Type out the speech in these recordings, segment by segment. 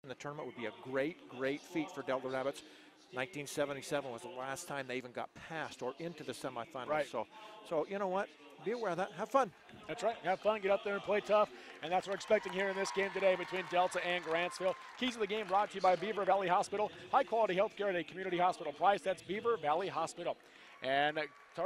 in the tournament would be a great feat for Delta Rabbits. 1977 was the last time they even got past or into the semifinals. Right. So you know what? Be aware of that. Have fun. That's right. Have fun. Get up there and play tough. And that's what we're expecting here in this game today between Delta and Grantsville. Keys of the game brought to you by Beaver Valley Hospital. High-quality health care at a community hospital price. That's Beaver Valley Hospital. And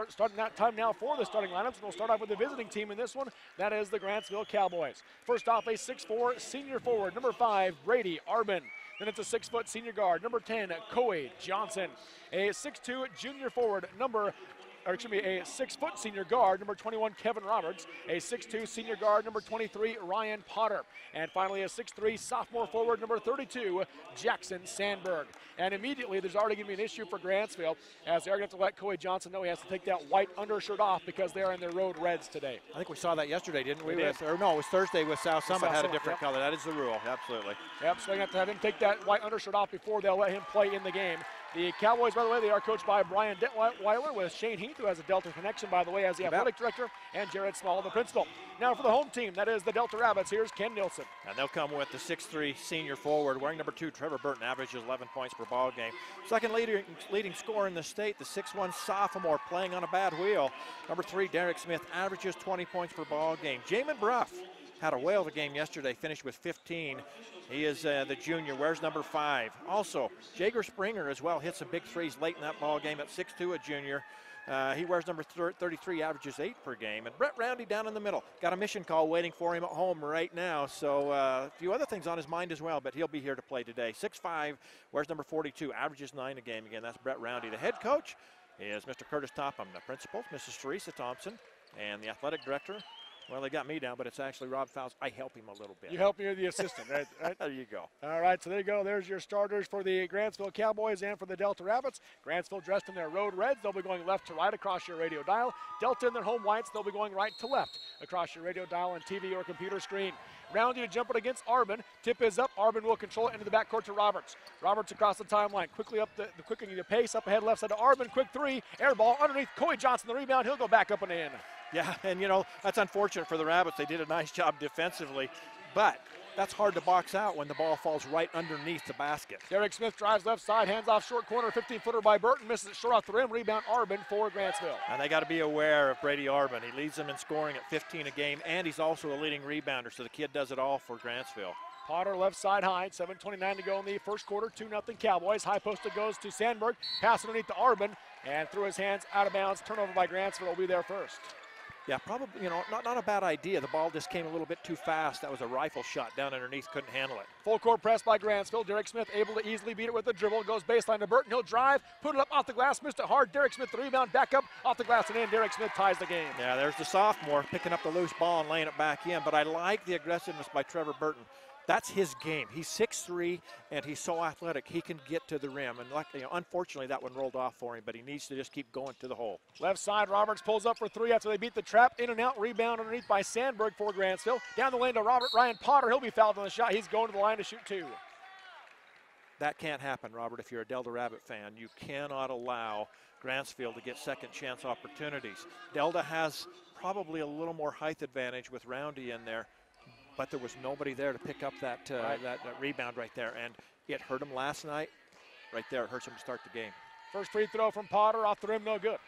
starting that time now for the starting lineups. We'll start off with the visiting team in this one. That is the Grantsville Cowboys. First off, a 6'4" senior forward, number 5, Brady Arbin. Then it's a 6-foot senior guard, number 10, Coy Johnson. A 6'2" junior forward, a 6-foot senior guard, number 21, Kevin Roberts. A 6'2" senior guard, number 23, Ryan Potter. And finally, a 6'3" sophomore forward, number 32, Jackson Sandberg. And immediately, there's already going to be an issue for Grantsville, as they're going to have to let Coy Johnson know he has to take that white undershirt off because they're in their road reds today. I think we saw that yesterday, didn't we? We did. Or no, it was Thursday with South Summit. Had a different yep. color. That is the rule. Absolutely. Yep, so they're going to have him take that white undershirt off before they'll let him play in the game. The Cowboys, by the way, they are coached by Brian Detweiler with Shane Heath, who has a Delta connection, by the way, as the athletic director, and Jared Small, the principal. Now for the home team, that is the Delta Rabbits. Here's Ken Nilsson. And they'll come with the 6'3" senior forward, wearing number 2, Trevor Burton, averages 11 points per ball game. Second leading scorer in the state, the 6'1" sophomore, playing on a bad wheel. Number 3, Derek Smith, averages 20 points per ball game. Jamin Bruff had a whale of a game yesterday, finished with 15. He is the junior, wears number 5. Also, Jager Springer as well, hit some big threes late in that ball game at 6'2", a junior. He wears number 33, averages 8 per game. And Brett Roundy down in the middle. Got a mission call waiting for him at home right now. So a few other things on his mind as well, but he'll be here to play today. 6'5", wears number 42, averages 9 a game. Again, that's Brett Roundy. The head coach is Mr. Curtis Topham. The principal, Mrs. Teresa Thompson. And the athletic director, well, they got me down, but it's actually Rob Fowles. I help him a little bit. You help me, you're the assistant, right? There you go. All right, so there you go. There's your starters for the Grantsville Cowboys and for the Delta Rabbits. Grantsville dressed in their road reds. They'll be going left to right across your radio dial. Delta in their home whites. They'll be going right to left across your radio dial and TV or computer screen. Roundy to jump it against Arbin. Tip is up. Arbin will control it into the backcourt to Roberts. Roberts across the timeline. Quickly up the quickening the pace. Up ahead left side to Arbin. Quick 3. Air ball underneath. Coy Johnson the rebound. He'll go back up and in. Yeah, and you know, that's unfortunate for the Rabbits. They did a nice job defensively, but that's hard to box out when the ball falls right underneath the basket. Derek Smith drives left side, hands off short corner, 15-footer by Burton, misses it short off the rim, rebound Arbin for Grantsville. And they got to be aware of Brady Arbin. He leads them in scoring at 15 a game, and he's also a leading rebounder, so the kid does it all for Grantsville. Potter left side high, 7:29 to go in the first quarter, 2-0 Cowboys. High posted goes to Sandberg, pass underneath to Arbin, and through his hands, out of bounds, turnover by Grantsville will be there first. Yeah, probably, you know, not a bad idea. The ball just came a little bit too fast. That was a rifle shot down underneath, couldn't handle it. Full court press by Grantsville. Derek Smith able to easily beat it with a dribble. Goes baseline to Burton. He'll drive, put it up off the glass, missed it hard. Derek Smith the rebound, back up off the glass and in. Derek Smith ties the game. Yeah, there's the sophomore picking up the loose ball and laying it back in, but I like the aggressiveness by Trevor Burton. That's his game. He's 6'3", and he's so athletic. He can get to the rim. And unfortunately, that one rolled off for him, but he needs to just keep going to the hole. Left side, Roberts pulls up for 3 after they beat the trap. In and out, rebound underneath by Sandberg for Grantsville. Down the lane to Ryan Potter. He'll be fouled on the shot. He's going to the line to shoot 2. That can't happen, Robert, if you're a Delta Rabbit fan. You cannot allow Grantsville to get second chance opportunities. Delta has probably a little more height advantage with Roundy in there, but there was nobody there to pick up that rebound right there, and it hurt him last night. Right there, it hurts him to start the game. First free throw from Potter off the rim, no good.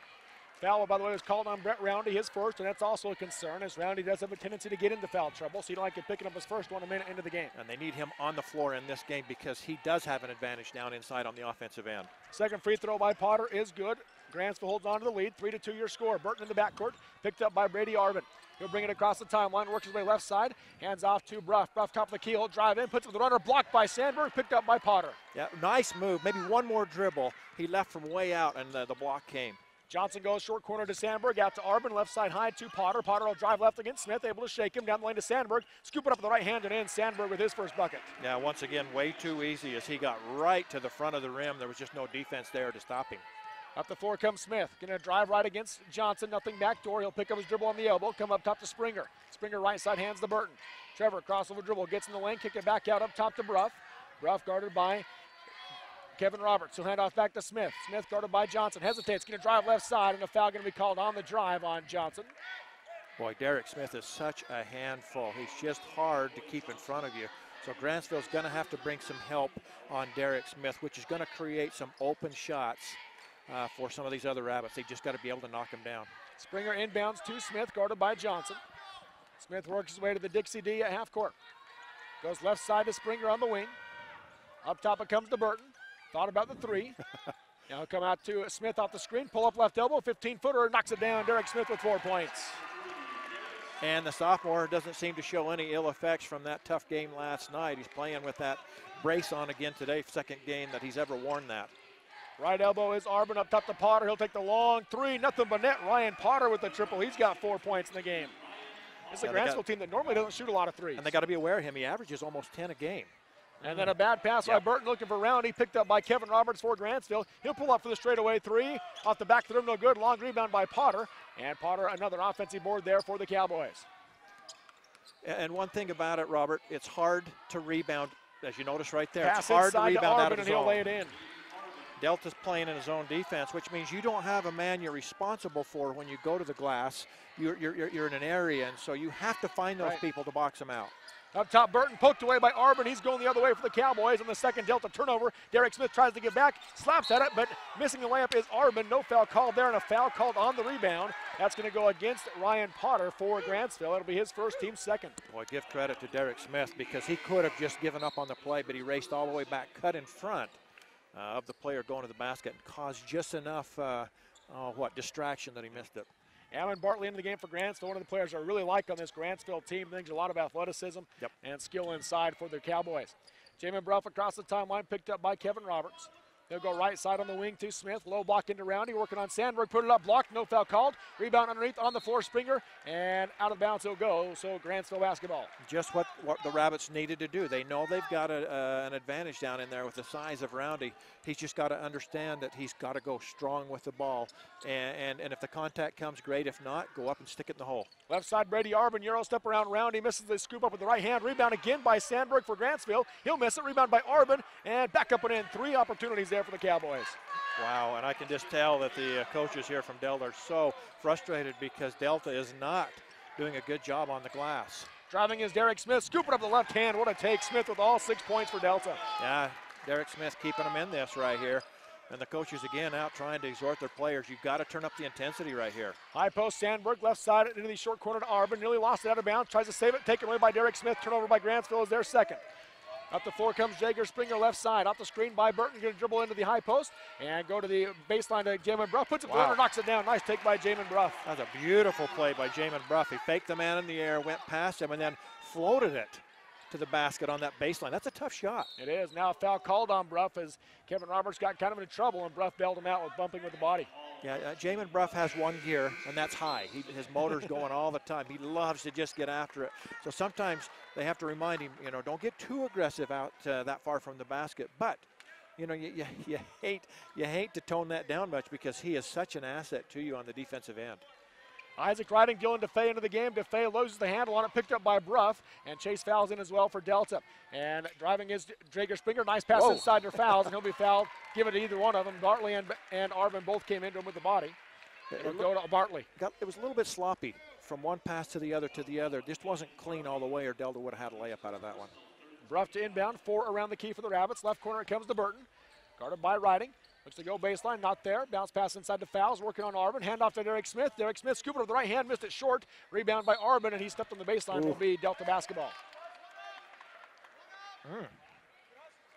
Foul, by the way, was called on Brett Roundy, his first, and that's also a concern, as Roundy does have a tendency to get into foul trouble, so you don't like it picking up his first one a minute into the game. And they need him on the floor in this game because he does have an advantage down inside on the offensive end. Second free throw by Potter is good. Grantsville holds on to the lead, 3-2 your score. Burton in the backcourt, picked up by Brady Arbin. He'll bring it across the timeline, works his way left side, hands off to Bruff. Bruff top of the key, he'll drive in, puts it with the runner, blocked by Sandberg, picked up by Potter. Yeah, nice move. Maybe one more dribble. He left from way out, and the block came. Johnson goes short corner to Sandberg, out to Arbin, left side high to Potter. Potter will drive left against Smith, able to shake him down the lane to Sandberg. Scoop it up with the right hand and in. Sandberg with his first bucket. Yeah, once again, way too easy as he got right to the front of the rim. There was just no defense there to stop him. Up the floor comes Smith. Going to drive right against Johnson. Nothing backdoor. He'll pick up his dribble on the elbow. Come up top to Springer. Springer right side hands to Burton. Trevor crossover dribble. Gets in the lane. Kick it back out up top to Bruff. Bruff guarded by Kevin Roberts. He'll hand off back to Smith. Smith guarded by Johnson. Hesitates. Going to drive left side. And a foul going to be called on the drive on Johnson. Boy, Derek Smith is such a handful. He's just hard to keep in front of you. So Grantsville's going to have to bring some help on Derek Smith, which is going to create some open shots for some of these other Rabbits. They just got to be able to knock them down. Springer inbounds to Smith, guarded by Johnson. Smith works his way to the Dixie D at half court. Goes left side to Springer on the wing. Up top it comes to Burton. Thought about the three. Now he'll come out to Smith off the screen, pull up left elbow, 15-footer, knocks it down. Derek Smith with 4 points. And the sophomore doesn't seem to show any ill effects from that tough game last night. He's playing with that brace on again today, second game that he's ever worn that. Right elbow is Arbin up top to Potter. He'll take the long three, nothing but net. Ryan Potter with the triple. He's got 4 points in the game. This is a Grantsville team that normally doesn't shoot a lot of threes. And they got to be aware of him. He averages almost 10 a game. And then a bad pass by Burton looking for Roundy, picked up by Kevin Roberts for Grantsville. He'll pull up for the straightaway three. Off the back of the rim, no good. Long rebound by Potter. And Potter, another offensive board there for the Cowboys. And one thing about it, Robert, it's hard to rebound, as you notice right there. Pass it's hard to rebound out of and the he'll zone. lay it in. Delta's playing in his own defense, which means you don't have a man you're responsible for when you go to the glass. You're in an area, and so you have to find those people to box them out. Up top, Burton poked away by Arbin. He's going the other way for the Cowboys on the second Delta turnover. Derek Smith tries to get back, slaps at it, but missing the layup is Arbin. No foul called there, and a foul called on the rebound. That's going to go against Ryan Potter for Grantsville. It'll be his first, team second. Boy, give credit to Derek Smith because he could have just given up on the play, but he raced all the way back, cut in front of the player going to the basket, and caused just enough distraction that he missed it. Alan Bartley into the game for Grantsville, one of the players I really like on this Grantsville team. Brings a lot of athleticism and skill inside for the Cowboys. Jamin Bruff across the timeline, picked up by Kevin Roberts. He'll go right side on the wing to Smith. Low block into Roundy, working on Sandberg. Put it up, blocked, no foul called. Rebound underneath on the floor, Springer, and out of bounds he'll go. So Grantsville basketball. Just what the Rabbits needed to do. They know they've got an advantage down in there with the size of Roundy. He's just got to understand that he's got to go strong with the ball. And if the contact comes, great. If not, go up and stick it in the hole. Left side, Brady Arbin, Euro step around Roundy. Misses the scoop up with the right hand. Rebound again by Sandberg for Grantsville. He'll miss it. Rebound by Arbin. And back up and in. 3 opportunities there for the Cowboys. Wow, and I can just tell that the coaches here from Delta are so frustrated because Delta is not doing a good job on the glass. Driving is Derek Smith, scooping up the left hand. What a take. Smith with all 6 points for Delta. Yeah, Derek Smith keeping them in this right here. And the coaches again out trying to exhort their players. You've got to turn up the intensity right here. High post, Sandberg, left side into the short corner to Arbin. Nearly lost it out of bounds. Tries to save it, taken away by Derek Smith. Turnover by Grantsville is their second. Up the floor comes Jager Springer left side. Off the screen by Burton. Going to dribble into the high post and go to the baseline to Jamin Bruff. Puts it corner, knocks it down. Nice take by Jamin Bruff. That was a beautiful play by Jamin Bruff. He faked the man in the air, went past him, and then floated it to the basket on that baseline. That's a tough shot. It is. Now a foul called on Bruff as Kevin Roberts got kind of into trouble, and Bruff bailed him out with bumping with the body. Yeah, Jamin Bruff has one gear, and that's high. His motor's going all the time. He loves to just get after it. So sometimes they have to remind him, don't get too aggressive out that far from the basket. But, you hate to tone that down much because he is such an asset to you on the defensive end. Isaac riding Dylan DeFay into the game. DeFay loses the handle on it, picked up by Bruff, and Chase fouls in as well for Delta. And driving is Jager Springer. Nice pass inside their fouls, and he'll be fouled. Give it to either one of them. Bartley and Arvin both came into him with the body. It'll go to Bartley. It was a little bit sloppy from one pass to the other to the other. Just wasn't clean all the way, or Delta would have had a layup out of that one. Bruff to inbound, 4 around the key for the Rabbits. Left corner it comes to Burton. Guarded by Riding. Looks to go baseline, not there. Bounce pass inside the fouls, working on Arbin. Hand off to Derek Smith. Derek Smith scooping with the right hand, missed it short. Rebound by Arbin, and he stepped on the baseline. Will be Delta basketball.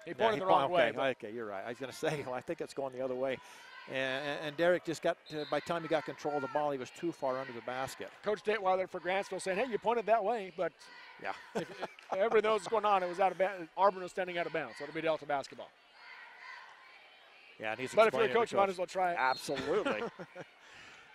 He pointed the wrong way. Okay, you're right. I was going to say, I think it's going the other way. And Derek just got, by the time he got control of the ball, he was too far under the basket. Coach Dateweiler for Grantsville saying, hey, you pointed that way, but yeah, if everybody knows what's going on. It was out of bounds. Arbin was standing out of bounds, so it'll be Delta basketball. Yeah, and but if you're a coach, you might as well try it. Absolutely.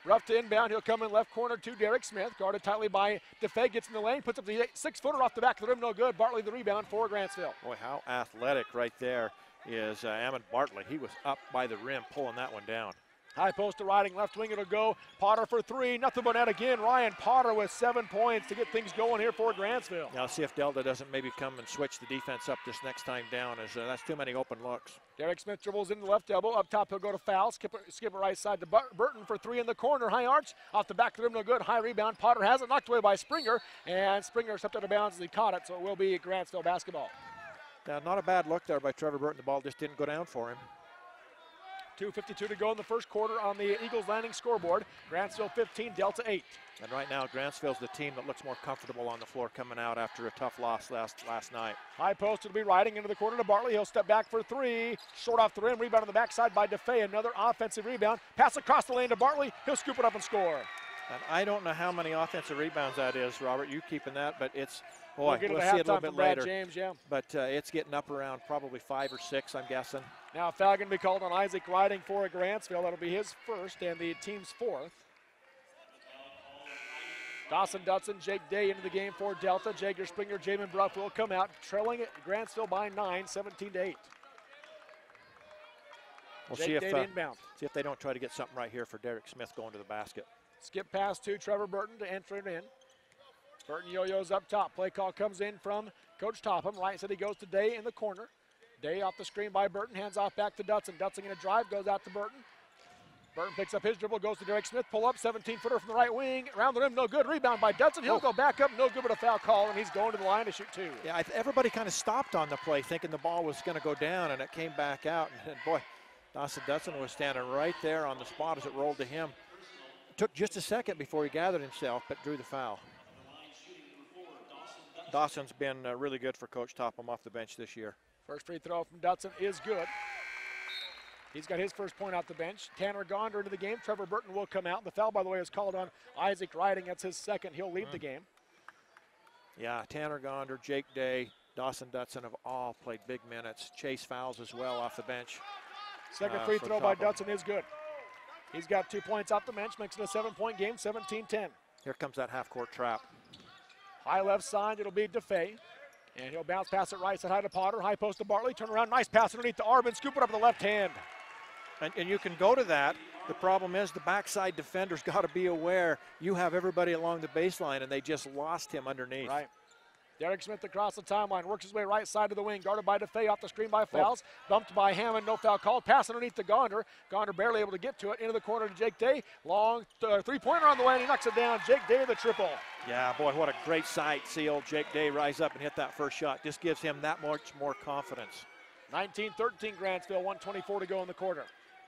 Rough to inbound. He'll come in left corner to Derek Smith. Guarded tightly by DeFay. Gets in the lane. Puts up the 6-footer off the back of the rim. No good. Bartley the rebound for Grantsville. Boy, how athletic right there is Ammon Bartley. He was up by the rim pulling that one down. High post to Riding, left wing it'll go. Potter for three, nothing but net again. Ryan Potter with 7 points to get things going here for Grantsville. Now see if Delta doesn't maybe come and switch the defense up this next time down, as that's too many open looks. Derek Smith dribbles in the left elbow. Up top he'll go to foul. Skip it right side to Burton for three in the corner. High arch, off the back of the rim, no good. High rebound. Potter has it, knocked away by Springer, and Springer stepped out of bounds as he caught it, so it will be Grantsville basketball. Now not a bad look there by Trevor Burton. The ball just didn't go down for him. 2:52 to go in the first quarter on the Eagles Landing scoreboard. Grantsville 15, Delta 8. And right now, Grantsville's the team that looks more comfortable on the floor coming out after a tough loss last night. High post will be Riding into the corner to Bartley. He'll step back for three. Short off the rim. Rebound on the backside by DeFay. Another offensive rebound. Pass across the lane to Bartley. He'll scoop it up and score. And I don't know how many offensive rebounds that is, Robert. You keeping that, but it's, boy, we'll see it a little bit later. James, yeah. But it's getting up around probably 5 or 6, I'm guessing. Now a foul going to be called on Isaac Riding for Grantsville. That'll be his first and the team's fourth. Dawson Dutson, Jake Day into the game for Delta. Jager Springer, Jamin Bruff will come out, trailing it Grantsville by 9, 17-8. We'll Jake see if they don't try to get something right here for Derek Smith going to the basket. Skip pass to Trevor Burton to enter it in. Burton yo-yos up top. Play call comes in from Coach Topham. Right side he goes to Day in the corner. Day off the screen by Burton, hands off back to Dutson. Dutson in a drive, goes out to Burton. Burton picks up his dribble, goes to Derek Smith, pull up, 17-footer from the right wing. Around the rim, no good. Rebound by Dutson. He'll go back up, no good, but a foul call, and he's going to the line to shoot two. Yeah, everybody kind of stopped on the play thinking the ball was going to go down, and it came back out. And boy, Dawson Dutson was standing right there on the spot as it rolled to him. It took just a second before he gathered himself, but drew the foul. Dawson's been really good for Coach Topham off the bench this year. First free throw from Dutson is good. He's got his first point off the bench. Tanner Gonder into the game. Trevor Burton will come out. The foul, by the way, is called on Isaac Riding. That's his second. He'll leave the game. Yeah, Tanner Gonder, Jake Day, Dawson Dutson have all played big minutes. Chase fouls as well off the bench. Second free throw by Dutson is good. He's got 2 points off the bench, makes it a 7-point game, 17-10. Here comes that half-court trap. High left side, it'll be DeFay. And he'll bounce pass it right side high to Potter. High post to Bartley. Turn around. Nice pass underneath to Arbin. Scoop it up with the left hand. And you can go to that. The problem is the backside defender's got to be aware you have everybody along the baseline, and they just lost him underneath. Right. Derek Smith across the timeline. Works his way right side of the wing. Guarded by DeFay. Off the screen by Fouls. Bumped by Hammond. No foul called. Pass underneath to Gonder. Gonder barely able to get to it. Into the corner to Jake Day. Long three-pointer on the way, and he knocks it down. Jake Day the triple. Yeah, boy, what a great sight. See old Jake Day rise up and hit that first shot. Just gives him that much more confidence. 19-13 Grantsville, 1:24 to go in the quarter.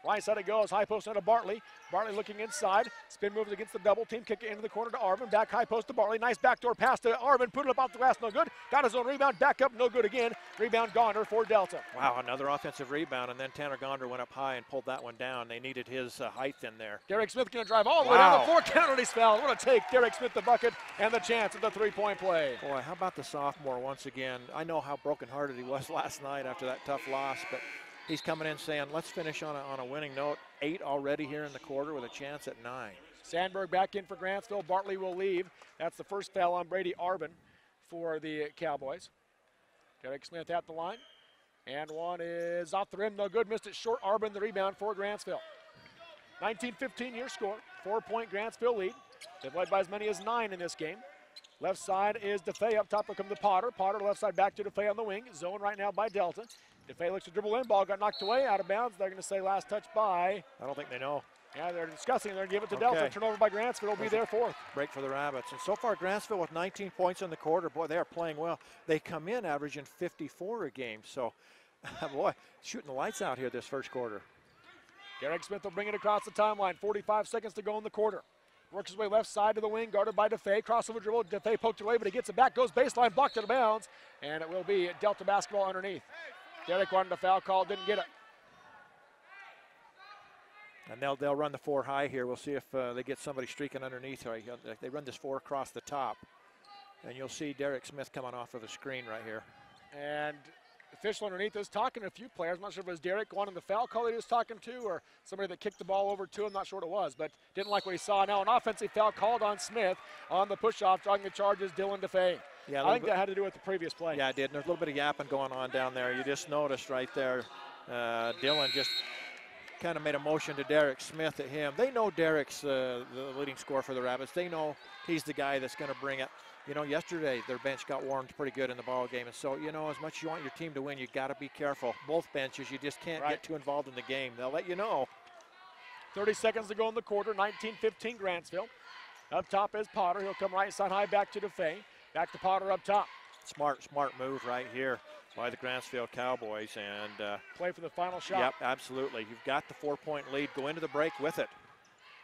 Right side it goes, high post into Bartley. Bartley looking inside, spin moves against the double team, kick it into the corner to Arvin. Back high post to Bartley, nice backdoor pass to Arvin, put it up off the glass, no good. Got his own rebound, back up, no good again. Rebound Gonder for Delta. Wow, another offensive rebound, and then Tanner Gonder went up high and pulled that one down. They needed his height in there. Derek Smith gonna drive all the way down the floor, counter, and he's fouled. What a take, Derek Smith the bucket, and the chance at the three-point play. Boy, how about the sophomore once again? I know how brokenhearted he was last night after that tough loss, but he's coming in saying, let's finish on a winning note. 8 already here in the quarter with a chance at 9. Sandberg back in for Grantsville. Bartley will leave. That's the first foul on Brady Arbin for the Cowboys. Derek Smith at the line. And one is off the rim, no good. Missed it short. Arbin the rebound for Grantsville. 19-15 your score. 4-point Grantsville lead. They've led by as many as 9 in this game. Left side is DeFay. Up top will come to Potter. Potter left side back to DeFay on the wing. Zone right now by Delta. DeFay looks to dribble in. Ball got knocked away, out of bounds. They're going to say last touch by. I don't think they know. Yeah, they're discussing. They're going to give it to Delta. Turnover by Grantsville. It'll be their fourth. Break for the Rabbits. And so far, Grantsville with 19 points in the quarter. Boy, they are playing well. They come in averaging 54 a game. So, boy, shooting the lights out here this first quarter. Derek Smith will bring it across the timeline. 45 seconds to go in the quarter. Works his way left side to the wing, guarded by DeFay. Crossover dribble. DeFay poked it away, but he gets it back. Goes baseline, blocked out of bounds. And it will be Delta basketball underneath. Derek wanted a foul call, didn't get it. And they'll run the 4 high here. We'll see if they get somebody streaking underneath. They run this 4 across the top. And you'll see Derek Smith coming off of the screen right here. And official underneath is talking to a few players. I'm not sure if it was Derek wanting the foul call that he was talking to or somebody that kicked the ball over to him. Not sure what it was, but didn't like what he saw. Now an offensive foul called on Smith on the push-off, drawing the charges, Dylan DeFay. Yeah, I think that had to do with the previous play. Yeah, it did. And there's a little bit of yapping going on down there. You just noticed right there, Dylan just kind of made a motion to Derek Smith at him. They know Derek's the leading scorer for the Rabbits. They know he's the guy that's going to bring it. You know, yesterday their bench got warmed pretty good in the ball game. And so, you know, as much as you want your team to win, you got to be careful. Both benches, you just can't get too involved in the game. They'll let you know. 30 seconds to go in the quarter, 19-15 Grantsville. Up top is Potter. He'll come right side high back to DeFay. Back to Potter up top. Smart move right here by the Grantsville Cowboys. And play for the final shot. Yep, absolutely. You've got the 4-point lead. Go into the break with it.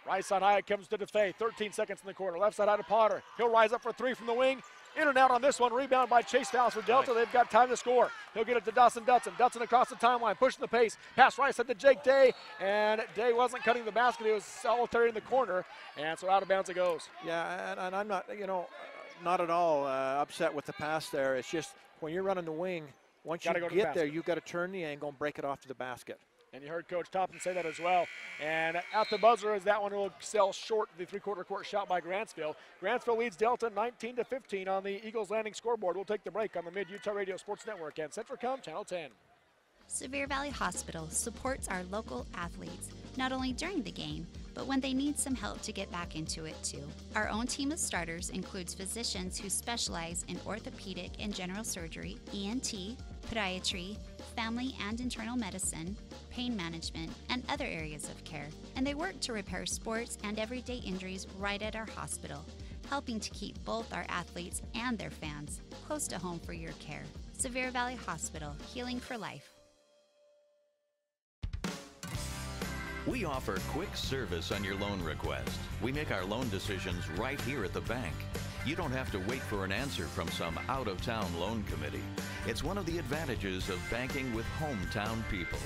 Right side high, it comes to DeFay. 13 seconds in the quarter. Left side high to Potter. He'll rise up for three from the wing. In and out on this one. Rebound by Chase Fowles for Delta. They've got time to score. He'll get it to Dawson Dutson. Dutson across the timeline, pushing the pace. Pass right side to Jake Day. And Day wasn't cutting the basket. He was solitary in the corner. And so out of bounds it goes. Yeah, and I'm not, you know, not at all upset with the pass there. It's just when you're running the wing, once you get there, you've got to turn the angle and break it off to the basket. And you heard Coach Toppin say that as well. And at the buzzer is that one will sell short the three-quarter court shot by Grantsville. Grantsville leads Delta 19-15 on the Eagles Landing scoreboard. We'll take the break on the Mid-Utah Radio Sports Network and Centricom Channel 10. Sevier Valley Hospital supports our local athletes, not only during the game, but when they need some help to get back into it too. Our own team of starters includes physicians who specialize in orthopedic and general surgery, ENT, podiatry, family and internal medicine, pain management, and other areas of care. And they work to repair sports and everyday injuries right at our hospital, helping to keep both our athletes and their fans close to home for your care. Sevier Valley Hospital, healing for life. We offer quick service on your loan request. We make our loan decisions right here at the bank. You don't have to wait for an answer from some out-of-town loan committee. It's one of the advantages of banking with hometown people.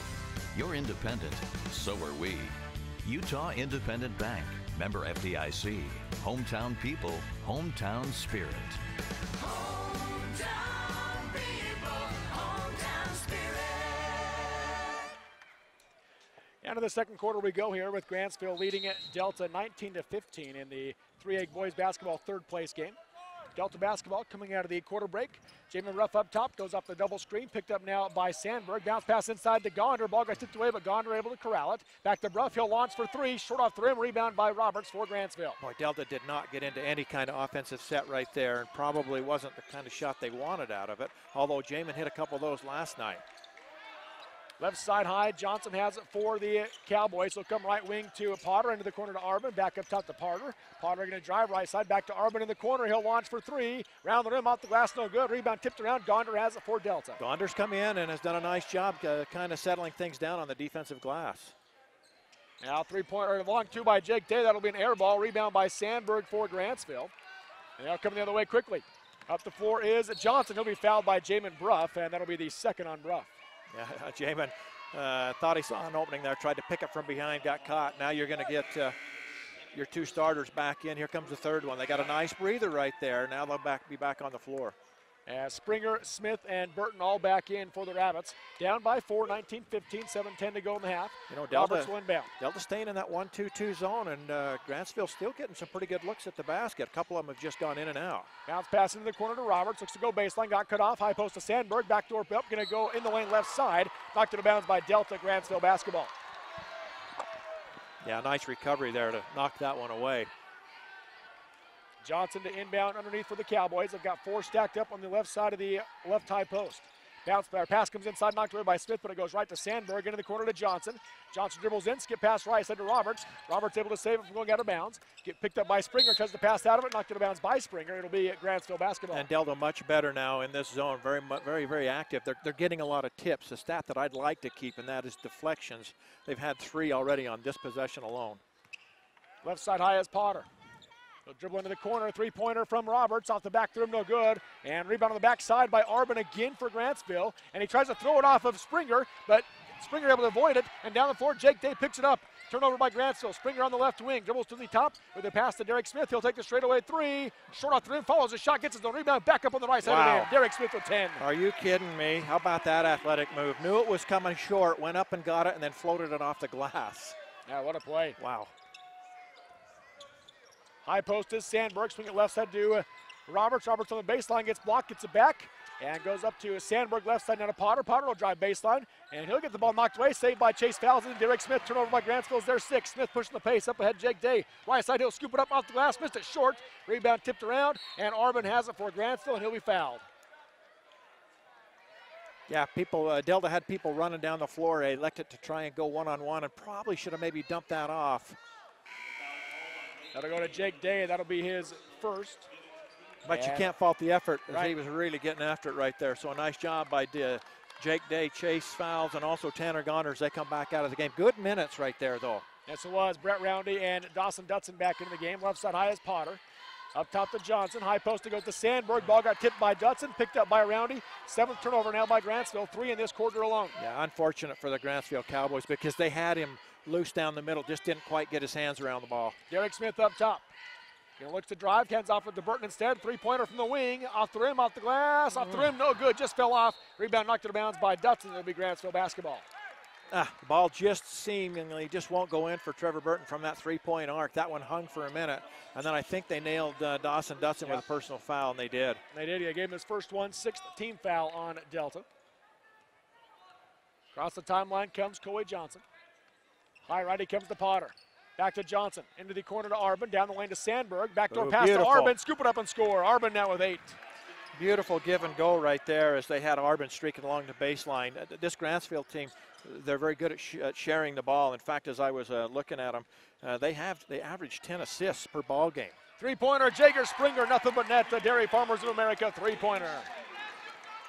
You're independent, so are we. Utah Independent Bank, member FDIC. Hometown people, hometown spirit. Hometown people, hometown spirit. And in the second quarter we go here with Grantsville leading it Delta 19-15 in the 3A boys basketball third place game. Delta basketball coming out of the quarter break. Jamin Ruff up top, goes off the double screen, picked up now by Sandberg. Bounce pass inside to Gonder. Ball got tipped away, but Gonder able to corral it. Back to Ruff, he'll launch for three. Short off the rim, rebound by Roberts for Grantsville. Boy, Delta did not get into any kind of offensive set right there, and probably wasn't the kind of shot they wanted out of it, although Jamin hit a couple of those last night. Left side high, Johnson has it for the Cowboys. He'll come right wing to Potter, into the corner to Arbin, back up top to Potter. Potter going to drive right side, back to Arbin in the corner. He'll launch for three. Round the rim, off the glass, no good. Rebound tipped around. Gonder has it for Delta. Gonder's come in and has done a nice job kind of settling things down on the defensive glass. Now three-pointer, long two by Jake Day. That'll be an air ball. Rebound by Sandberg for Grantsville. And they'll come the other way quickly. Up the floor is Johnson. He'll be fouled by Jamin Bruff, and that'll be the second on Bruff. Yeah, Jamin thought he saw an opening there, tried to pick it from behind, got caught. Now you're going to get your two starters back in. Here comes the third one. They got a nice breather right there. Now they'll be back on the floor. Springer, Smith, and Burton all back in for the Rabbits. Down by 4, 19-15, 7-10 to go in the half. You know, Roberts will inbound. Delta staying in that 1-2-2 zone, and Grantsville still getting some pretty good looks at the basket. A couple of them have just gone in and out. Bounce pass into the corner to Roberts. Looks to go baseline. Got cut off. High post to Sandberg. Backdoor up. Going to go in the lane left side. Knocked it out of bounds by Delta. Grantsville basketball. Yeah, nice recovery there to knock that one away. Johnson to inbound underneath for the Cowboys. They've got four stacked up on the left side of the left high post. Pass comes inside, knocked away by Smith, but it goes right to Sandberg, into the corner to Johnson. Johnson dribbles in, skip pass right side to Roberts. Roberts able to save it from going out of bounds. Get picked up by Springer, tries to pass out of it, knocked out of bounds by Springer. It'll be at Grantsville basketball. And Delta much better now in this zone, very active. They're getting a lot of tips, a stat that I'd like to keep, and that is deflections. They've had 3 already on this possession alone. Left side high is Potter. He'll dribble into the corner, three-pointer from Roberts, off the back rim, no good. And rebound on the backside by Arbin again for Grantsville. And he tries to throw it off of Springer, but Springer able to avoid it. And down the floor, Jake Day picks it up. Turnover by Grantsville. Springer on the left wing, dribbles to the top with a pass to Derek Smith. He'll take the straightaway three. Short off the rim, follows the shot, gets his own rebound, back up on the right side of the end. Derek Smith with 10. Are you kidding me? How about that athletic move? Knew it was coming short, went up and got it, and then floated it off the glass. Yeah, what a play. Wow. High post is Sandberg, swing it left side to Roberts. Roberts on the baseline, gets blocked, gets it back. And goes up to Sandberg, left side, down to Potter. Potter will drive baseline, and he'll get the ball knocked away. Saved by Chase Falzon. Derek Smith, turnover by Grantsville's there 6. Smith pushing the pace up ahead. Jake Day, right side, he'll scoop it up off the glass. Missed it short. Rebound tipped around, and Arbin has it for Grantsville, and he'll be fouled. Yeah, Delta had people running down the floor. They elected to try and go one-on-one and probably should have maybe dumped that off. That'll go to Jake Day. That'll be his first. But you can't fault the effort, as he was really getting after it right there. So a nice job by Jake Day, Chase Fouls, and also Tanner Gonders. They come back out of the game. Good minutes right there, though. Yes, it was. Brett Roundy and Dawson Dutson back into the game. Left side high is Potter. Up top to Johnson. High post to go to Sandberg. Ball got tipped by Dutson. Picked up by Roundy. 7th turnover now by Grantsville. 3 in this quarter alone. Yeah, unfortunate for the Grantsville Cowboys because they had him loose down the middle. Just didn't quite get his hands around the ball. Derek Smith up top. Looks to drive, hands off with to Burton instead. 3-pointer from the wing, off the rim, off the glass, off the rim, no good, just fell off. Rebound knocked it out of bounds by Dutson. It'll be Grantsville basketball. The ball just seemingly just won't go in for Trevor Burton from that 3-point arc. That one hung for a minute, and then I think they nailed Dawson Dutson with a personal foul, and they did. They did. He gave him his first one, 6th team foul on Delta. Across the timeline comes Coy Johnson. High right, he comes to Potter. Back to Johnson, into the corner to Arbin, down the lane to Sandberg, backdoor pass to Arbin, scoop it up and score. Arbin now with 8. Beautiful give and go right there as they had Arbin streaking along the baseline. This Grantsville team, they're very good at sharing the ball. In fact, as I was looking at them, they average 10 assists per ball game. 3-pointer, Jager Springer, nothing but net. The Dairy Farmers of America 3-pointer.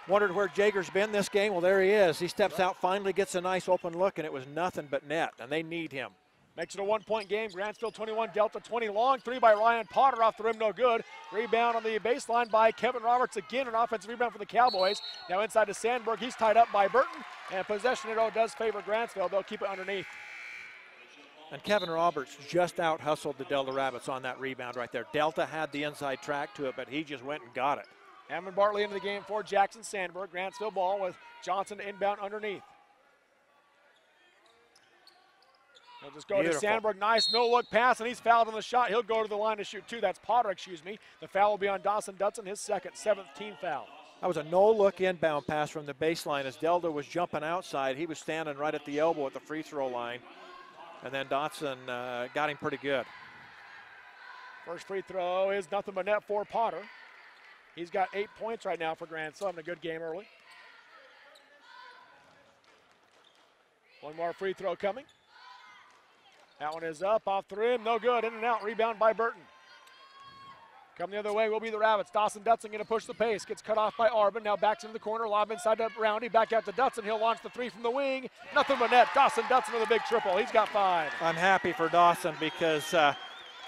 Wondered where Jager's been this game. Well, there he is. He steps out, finally gets a nice open look, and it was nothing but net, and they need him. Makes it a 1-point game. Grantsville 21, Delta 20. Long 3 by Ryan Potter off the rim, no good. Rebound on the baseline by Kevin Roberts. Again, an offensive rebound for the Cowboys. Now inside to Sandberg. He's tied up by Burton. And possession arrow does favor Grantsville. They'll keep it underneath. And Kevin Roberts just out-hustled the Delta Rabbits on that rebound right there. Delta had the inside track to it, but he just went and got it. Hammond Bartley into the game for Jackson Sandberg. Grantsville ball with Johnson inbound underneath. He'll just go to Sandberg. Nice no-look pass, and he's fouled on the shot. He'll go to the line to shoot 2. That's Potter, excuse me. The foul will be on Dawson Dutson, his second, 7th team foul. That was a no-look inbound pass from the baseline as Delta was jumping outside. He was standing right at the elbow at the free throw line. And then Dotson got him pretty good. First free throw is nothing but net for Potter. He's got 8 points right now for Grantsville, having a good game early. One more free throw coming. That one is up, off the rim, no good, in and out, rebound by Burton. Come the other way will be the Rabbits. Dawson Dutson going to push the pace, gets cut off by Arbin, now backs into the corner, lob inside to Roundy, back out to Dutson, he'll launch the 3 from the wing, nothing but net. Dawson Dutson with a big triple, he's got 5. I'm happy for Dawson because,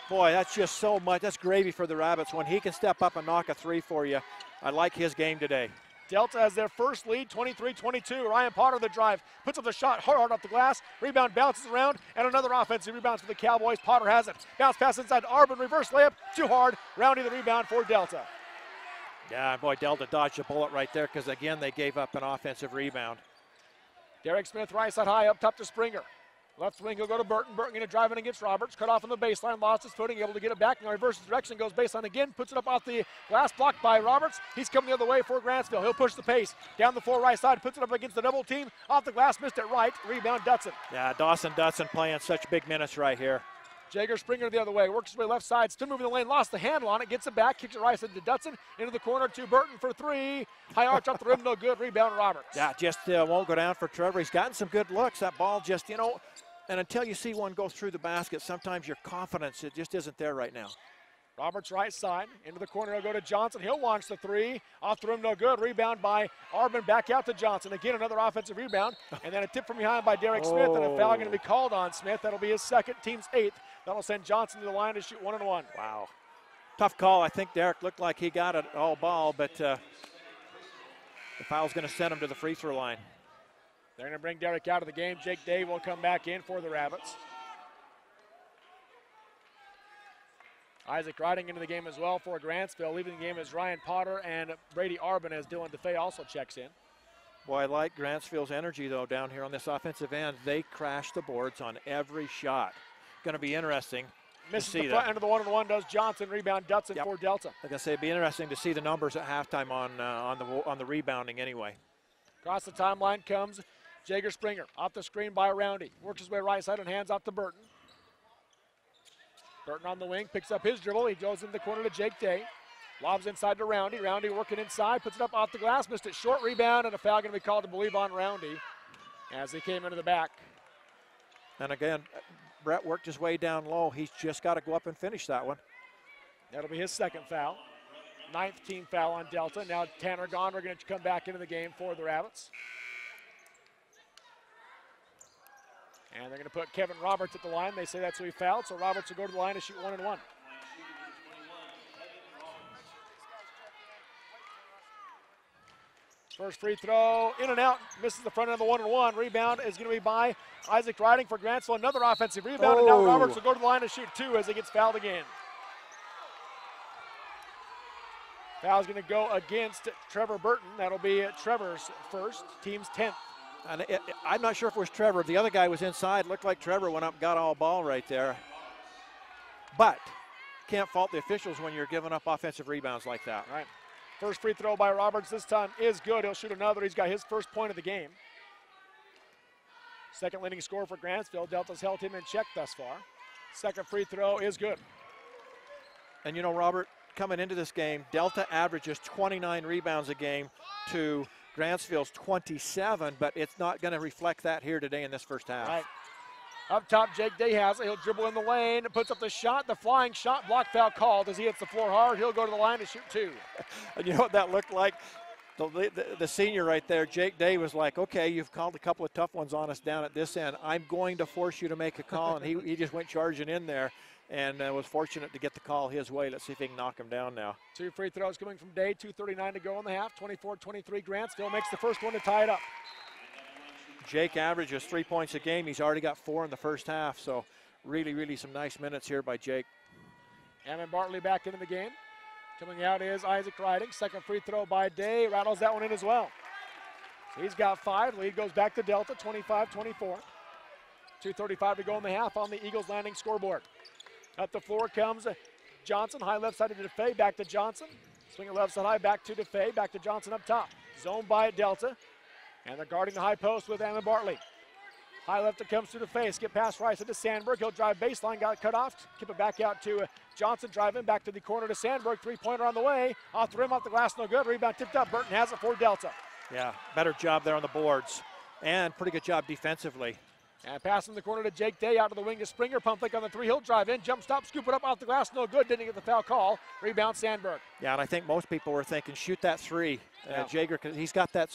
boy, that's just so much, that's gravy for the Rabbits. When he can step up and knock a 3 for you, I like his game today. Delta has their first lead, 23-22. Ryan Potter the drive, puts up the shot hard off the glass. Rebound bounces around, and another offensive rebound for the Cowboys. Potter has it. Bounce pass inside to Arbin, reverse layup, too hard. Roundy the rebound for Delta. Yeah, boy, Delta dodged a bullet right there because, again, they gave up an offensive rebound. Derek Smith, right side high, up top to Springer. Left wing, he'll go to Burton. Burton going to drive in against Roberts. Cut off on the baseline, lost his footing, able to get it back. Now reverses direction, goes baseline again, puts it up off the glass, blocked by Roberts. He's coming the other way for Grantsville. He'll push the pace. Down the floor right side, puts it up against the double team. Off the glass, missed it right. Rebound Dutson. Yeah, Dawson Dutson playing such big minutes right here. Jager Springer the other way, works his way left side, still moving the lane, lost the handle on it, gets it back, kicks it right side to Dutson, into the corner to Burton for 3. High arch off the rim, no good, rebound Roberts. Yeah, just won't go down for Trevor. He's gotten some good looks. That ball just, and until you see one go through the basket, sometimes your confidence, it just isn't there right now. Roberts right side, into the corner, he'll go to Johnson. He'll launch the 3, off the rim, no good. Rebound by Arbin, back out to Johnson. Again, another offensive rebound, and then a tip from behind by Derek Smith, and a foul going to be called on Smith. That'll be his second, team's 8th. That'll send Johnson to the line to shoot 1-1. Wow. Tough call. I think Derek looked like he got it all ball, but the foul's going to send him to the free throw line. They're going to bring Derek out of the game. Jake Day will come back in for the Rabbits. Isaac riding into the game as well for Grantsville. Leaving the game is Ryan Potter and Brady Arbin as Dylan DeFay also checks in. Boy, I like Grantsville's energy, though, down here on this offensive end. They crash the boards on every shot. Going to be interesting. Misses see the front that. end of the 1-on-1 does Johnson. Rebound Dutson Yep. for Delta. Like I say, it'd be interesting to see the numbers at halftime on the rebounding anyway. Across the timeline comes Jager Springer. Off the screen by Roundy. Works his way right side and hands off to Burton. Burton on the wing, picks up his dribble. He goes in the corner to Jake Day. Lobs inside to Roundy. Roundy working inside, puts it up off the glass, missed it short. Rebound, and a foul going to be called, to believe, on Roundy as he came into the back. And again, Brett worked his way down low. He's just got to go up and finish that one. That'll be his second foul. 9th team foul on Delta. Now Tanner Gondler going to come back into the game for the Rabbits. And they're going to put Kevin Roberts at the line. They say that's who he fouled, so Roberts will go to the line and shoot 1-and-1. First free throw, in and out, misses the front end of the 1-and-1. Rebound is going to be by Isaac Riding for Grantsville. Another offensive rebound, and now Roberts will go to the line and shoot 2 as he gets fouled again. Foul's going to go against Trevor Burton. That'll be Trevor's first, team's 10th. And I'm not sure if it was Trevor. The other guy was inside. Looked like Trevor went up and got all ball right there. But can't fault the officials when you're giving up offensive rebounds like that. Right. First free throw by Roberts this time is good. He'll shoot another. He's got his first point of the game. Second leading scorer for Grantsville. Delta's held him in check thus far. Second free throw is good. And you know, Robert, coming into this game, Delta averages 29 rebounds a game to Grantsville's 27, but it's not going to reflect that here today in this first half. Right. Up top, Jake Day has it. He'll dribble in the lane, puts up the shot, the flying shot, block foul called as he hits the floor hard. He'll go to the line to shoot 2. And you know what that looked like? The senior right there, Jake Day, was like, okay, you've called a couple of tough ones on us down at this end. I'm going to force you to make a call. And he just went charging in there and was fortunate to get the call his way. Let's see if he can knock him down now. 2 free throws coming from Day, 2:39 to go in the half. 24-23, Grantsville makes the first one to tie it up. Jake averages 3 points a game. He's already got 4 in the first half, so really some nice minutes here by Jake. Ammon Bartley back into the game. Coming out is Isaac Riding. Second free throw by Day. Rattles that one in as well. So he's got 5. Lead goes back to Delta, 25-24. 2:35 to go in the half on the Eagles Landing scoreboard. Up the floor comes Johnson. High left side to DeFay. Back to Johnson. Swing it left side high. Back to DeFay. Back to Johnson up top. Zone by Delta. And they're guarding the high post with Ammon Bartley. High left it comes to DeFay. Skip pass right to Sandberg. He'll drive baseline. Got it cut off. Keep it back out to Johnson. Driving back to the corner to Sandberg. 3-pointer on the way. Off the rim, off the glass. No good. Rebound tipped up. Burton has it for Delta. Yeah, better job there on the boards. And pretty good job defensively. And pass in the corner to Jake Day, out to the wing to Springer. Pump fake on the 3. He'll drive in, jump stop, scoop it up off the glass. No good. Didn't get the foul call. Rebound Sandberg. Yeah, and I think most people were thinking, shoot that 3. Yeah. Jager, because he's got that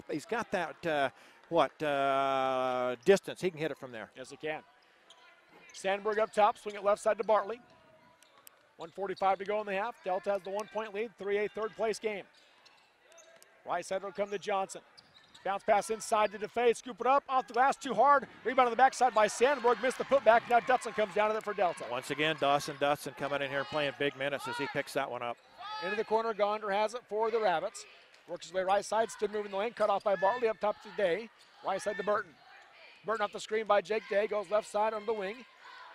distance. He can hit it from there. Yes, he can. Sandberg up top, swing it left side to Bartley. 1:45 to go in the half. Delta has the 1-point lead, 3-8 third place game. Right side will come to Johnson. Bounce pass inside to DeFay, scoop it up, off the glass, too hard. Rebound on the backside by Sandberg, missed the putback. Now Dutson comes down to it for Delta. Once again, Dawson Dutson coming in here and playing big minutes as he picks that one up. Into the corner, Gonder has it for the Rabbits. Works his way right side, stood moving the lane, cut off by Bartley, up top to Day. Right side to Burton. Burton off the screen by Jake Day, goes left side under the wing.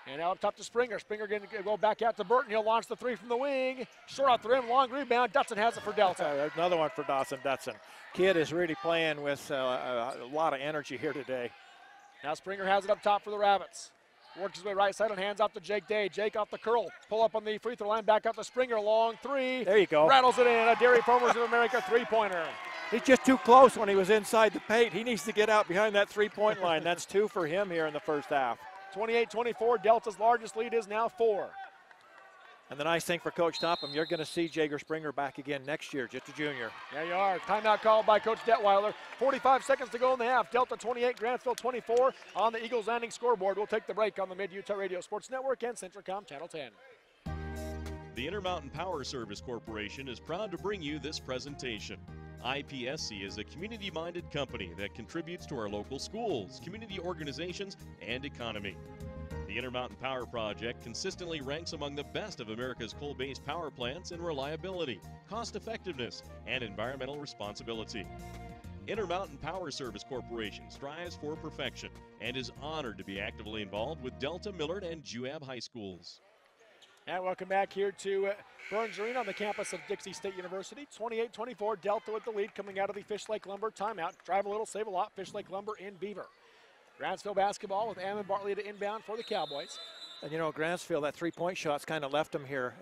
And now up top to Springer. Springer going to go back out to Burton. He'll launch the 3 from the wing. Short off the rim, long rebound. Dutson has it for Delta. Another one for Dawson Dutson. Kid is really playing with a lot of energy here today. Now Springer has it up top for the Rabbits. Works his way right side and hands off to Jake Day. Jake off the curl. Pull up on the free throw line, back out to Springer. Long 3. There you go. Rattles it in. A Dairy Farmers of America 3-pointer. He's just too close when he was inside the paint. He needs to get out behind that 3-point line. That's 2 for him here in the first half. 28-24. Delta's largest lead is now 4. And the nice thing for Coach Topham, you're going to see Jager Springer back again next year, just a junior. There you are. Timeout called by Coach Detweiler. 45 seconds to go in the half. Delta 28, Grantsville 24 on the Eagles Landing scoreboard. We'll take the break on the Mid-Utah Radio Sports Network and Centricom Channel 10. The Intermountain Power Service Corporation is proud to bring you this presentation. IPSC is a community-minded company that contributes to our local schools, community organizations, and economy. The Intermountain Power Project consistently ranks among the best of America's coal-based power plants in reliability, cost-effectiveness, and environmental responsibility. Intermountain Power Service Corporation strives for perfection and is honored to be actively involved with Delta, Millard, and Juab High Schools. And welcome back here to Burns Arena on the campus of Dixie State University. 28-24, Delta with the lead coming out of the Fish Lake Lumber timeout. Drive a little, save a lot. Fish Lake Lumber in Beaver. Grantsville basketball with Ammon Bartley to inbound for the Cowboys. And you know, Grantsville, that three-point shot's kind of left them here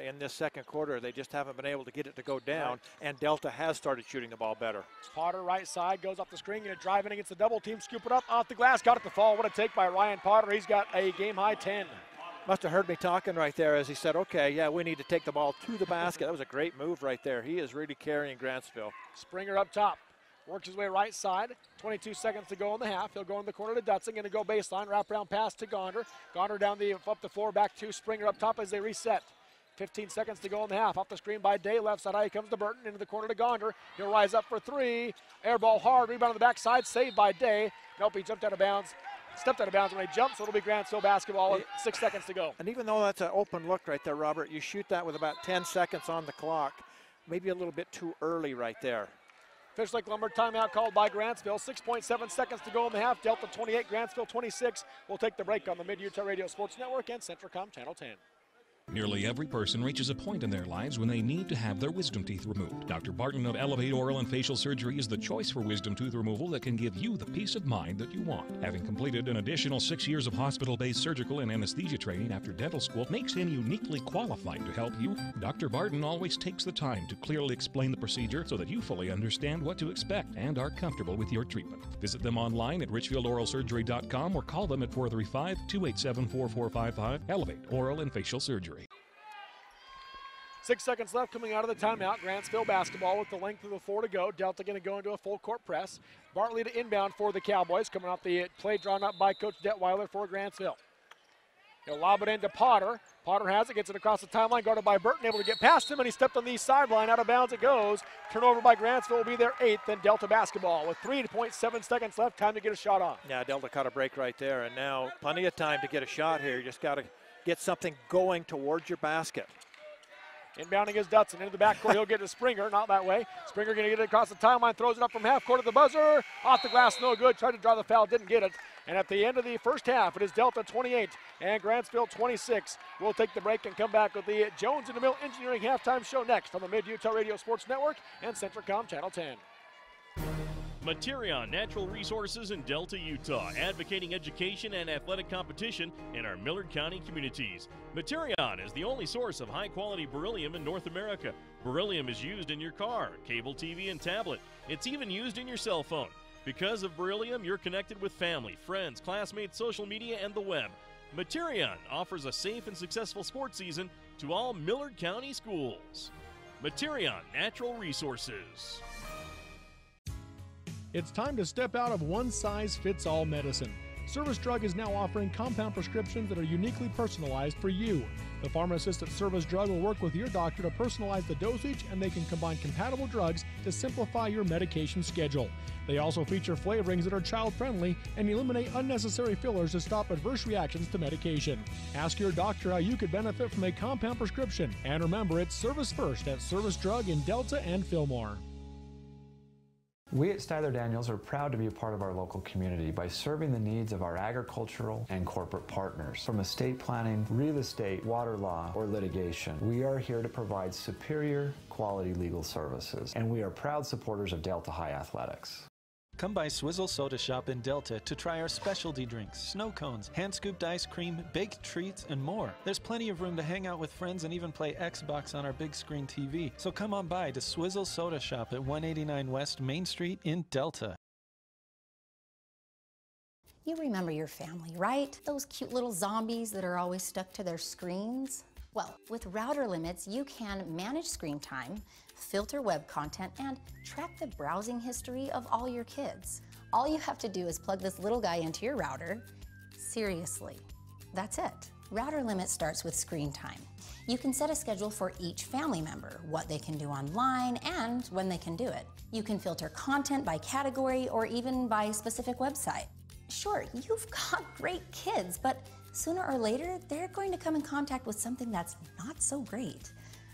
in this second quarter. They just haven't been able to get it to go down, and Delta has started shooting the ball better. Potter right side, goes off the screen, going to drive in against the double team, scoop it up off the glass, got it to fall. What a take by Ryan Potter. He's got a game-high 10. Must have heard me talking right there as he said, okay, yeah, we need to take the ball to the basket. That was a great move right there. He is really carrying Grantsville. Springer up top. Works his way right side. 22 seconds to go in the half. He'll go in the corner to Dutson. Going to go baseline. Wraparound pass to Gonder. Gonder down up the floor. Back to Springer up top as they reset. 15 seconds to go in the half. Off the screen by Day. Left side. He comes to Burton. Into the corner to Gonder. He'll rise up for three. Air ball hard. Rebound on the backside. Saved by Day. Nope, he jumped out of bounds. Stepped out of bounds when he jumped, so it'll be Grantsville basketball with 6 seconds to go. And even though that's an open look right there, Robert, you shoot that with about 10 seconds on the clock. Maybe a little bit too early right there. Fish Lake Lumber timeout called by Grantsville. 6.7 seconds to go in the half. Delta 28, Grantsville 26. We'll take the break on the Mid-Utah Radio Sports Network and Centricom Channel 10. Nearly every person reaches a point in their lives when they need to have their wisdom teeth removed. Dr. Barton of Elevate Oral and Facial Surgery is the choice for wisdom tooth removal that can give you the peace of mind that you want. Having completed an additional 6 years of hospital-based surgical and anesthesia training after dental school makes him uniquely qualified to help you. Dr. Barton always takes the time to clearly explain the procedure so that you fully understand what to expect and are comfortable with your treatment. Visit them online at richfieldoralsurgery.com or call them at 435-287-4455. Elevate Oral and Facial Surgery. 6 seconds left coming out of the timeout. Grantsville basketball with the length of the floor to go. Delta going to go into a full court press. Bartley to inbound for the Cowboys. Coming off the play drawn up by Coach Detweiler for Grantsville. He'll lob it into Potter. Potter has it, gets it across the timeline, guarded by Burton, able to get past him, and he stepped on the sideline. Out of bounds it goes. Turnover by Grantsville will be their 8th, and Delta basketball with 3.7 seconds left. Time to get a shot on. Yeah, Delta caught a break right there, and now plenty of time to get a shot here. You just got to get something going towards your basket. Inbounding is Dutson into the backcourt. He'll get to Springer, not that way. Springer going to get it across the timeline, throws it up from half court at the buzzer. Off the glass, no good. Tried to draw the foul, didn't get it. And at the end of the first half, it is Delta 28 and Grantsville 26. We'll take the break and come back with the Jones and DeMille Engineering halftime show next on the Mid-Utah Radio Sports Network and Centricom Channel 10. Materion Natural Resources in Delta, Utah, advocating education and athletic competition in our Millard County communities. Materion is the only source of high-quality beryllium in North America. Beryllium is used in your car, cable TV, and tablet. It's even used in your cell phone. Because of beryllium, you're connected with family, friends, classmates, social media, and the web. Materion offers a safe and successful sports season to all Millard County schools. Materion Natural Resources. It's time to step out of one-size-fits-all medicine. Service Drug is now offering compound prescriptions that are uniquely personalized for you. The pharmacist at Service Drug will work with your doctor to personalize the dosage, and they can combine compatible drugs to simplify your medication schedule. They also feature flavorings that are child-friendly and eliminate unnecessary fillers to stop adverse reactions to medication. Ask your doctor how you could benefit from a compound prescription. And remember, it's Service First at Service Drug in Delta and Fillmore. We at Styler Daniels are proud to be a part of our local community by serving the needs of our agricultural and corporate partners. From estate planning, real estate, water law, or litigation, we are here to provide superior quality legal services, and we are proud supporters of Delta High Athletics. Come by Swizzle Soda Shop in Delta to try our specialty drinks, snow cones, hand-scooped ice cream, baked treats, and more. There's plenty of room to hang out with friends and even play Xbox on our big screen TV. So come on by to Swizzle Soda Shop at 189 West Main Street in Delta. You remember your family, right? Those cute little zombies that are always stuck to their screens? Well, with router limits, you can manage screen time, filter web content, and track the browsing history of all your kids. All you have to do is plug this little guy into your router. Seriously, that's it. Router limit starts with screen time. You can set a schedule for each family member, what they can do online, and when they can do it. You can filter content by category or even by specific website. Sure, you've got great kids, but sooner or later, they're going to come in contact with something that's not so great.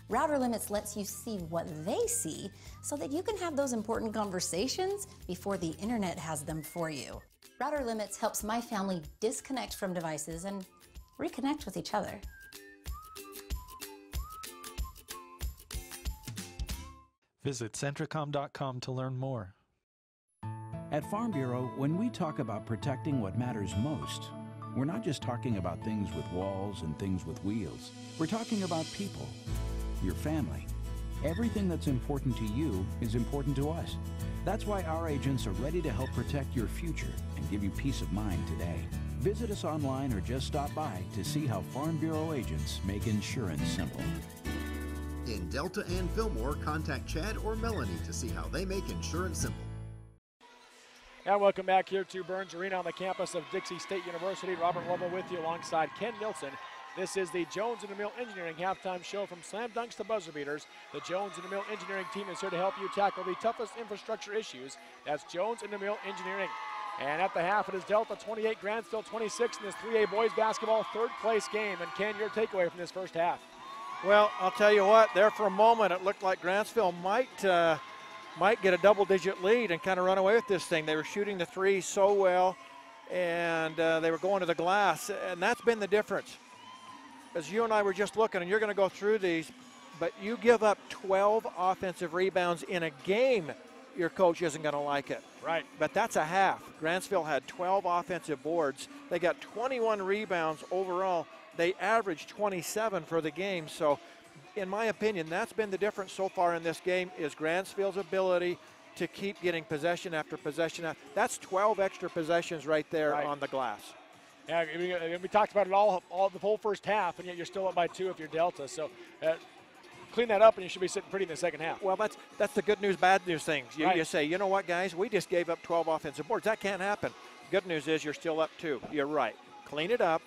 Router Limits lets you see what they see so that you can have those important conversations before the internet has them for you. Router Limits helps my family disconnect from devices and reconnect with each other. Visit Centricom.com to learn more. At Farm Bureau, when we talk about protecting what matters most, we're not just talking about things with walls and things with wheels. We're talking about people, your family. Everything that's important to you is important to us. That's why our agents are ready to help protect your future and give you peace of mind today. Visit us online or just stop by to see how Farm Bureau agents make insurance simple. In Delta and Fillmore, contact Chad or Melanie to see how they make insurance simple. And welcome back here to Burns Arena on the campus of Dixie State University. Robert Lovell with you alongside Ken Nilsson. This is the Jones and DeMille Engineering halftime show from slam dunks to buzzer beaters. The Jones and DeMille Engineering team is here to help you tackle the toughest infrastructure issues. That's Jones and DeMille Engineering. And at the half, it is Delta 28, Grantsville 26 in this 3A boys basketball third place game. And Ken, your takeaway from this first half? Well, I'll tell you what, there for a moment it looked like Grantsville might get a double-digit lead and kind of run away with this thing. They were shooting the three so well, and they were going to the glass, and that's been the difference. As you and I were just looking, and you're going to go through these, but you give up 12 offensive rebounds in a game, your coach isn't going to like it. Right. But that's a half. Grantsville had 12 offensive boards. They got 21 rebounds overall. They averaged 27 for the game, so in my opinion, that's been the difference so far in this game is Grantsville's ability to keep getting possession after possession. That's 12 extra possessions right there on the glass. Yeah, we talked about it all the whole first half, and yet you're still up by 2 if you're Delta. So clean that up, and you should be sitting pretty in the second half. Well, that's the good news, bad news things. You say, you know what, guys, we just gave up 12 offensive boards. That can't happen. Good news is you're still up 2. You're right. Clean it up,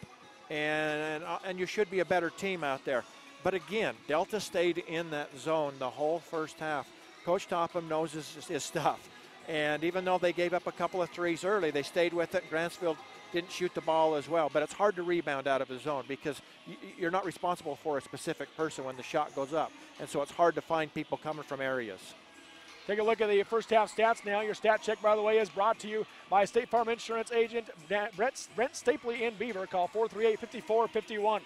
and you should be a better team out there. But again, Delta stayed in that zone the whole first half. Coach Topham knows his stuff. And even though they gave up a couple of threes early, they stayed with it. Grantsville didn't shoot the ball as well. But it's hard to rebound out of the zone because you're not responsible for a specific person when the shot goes up. And so it's hard to find people coming from areas. Take a look at the first half stats now. Your stat check, by the way, is brought to you by State Farm Insurance agent Brent Stapley in Beaver. Call 438-5451.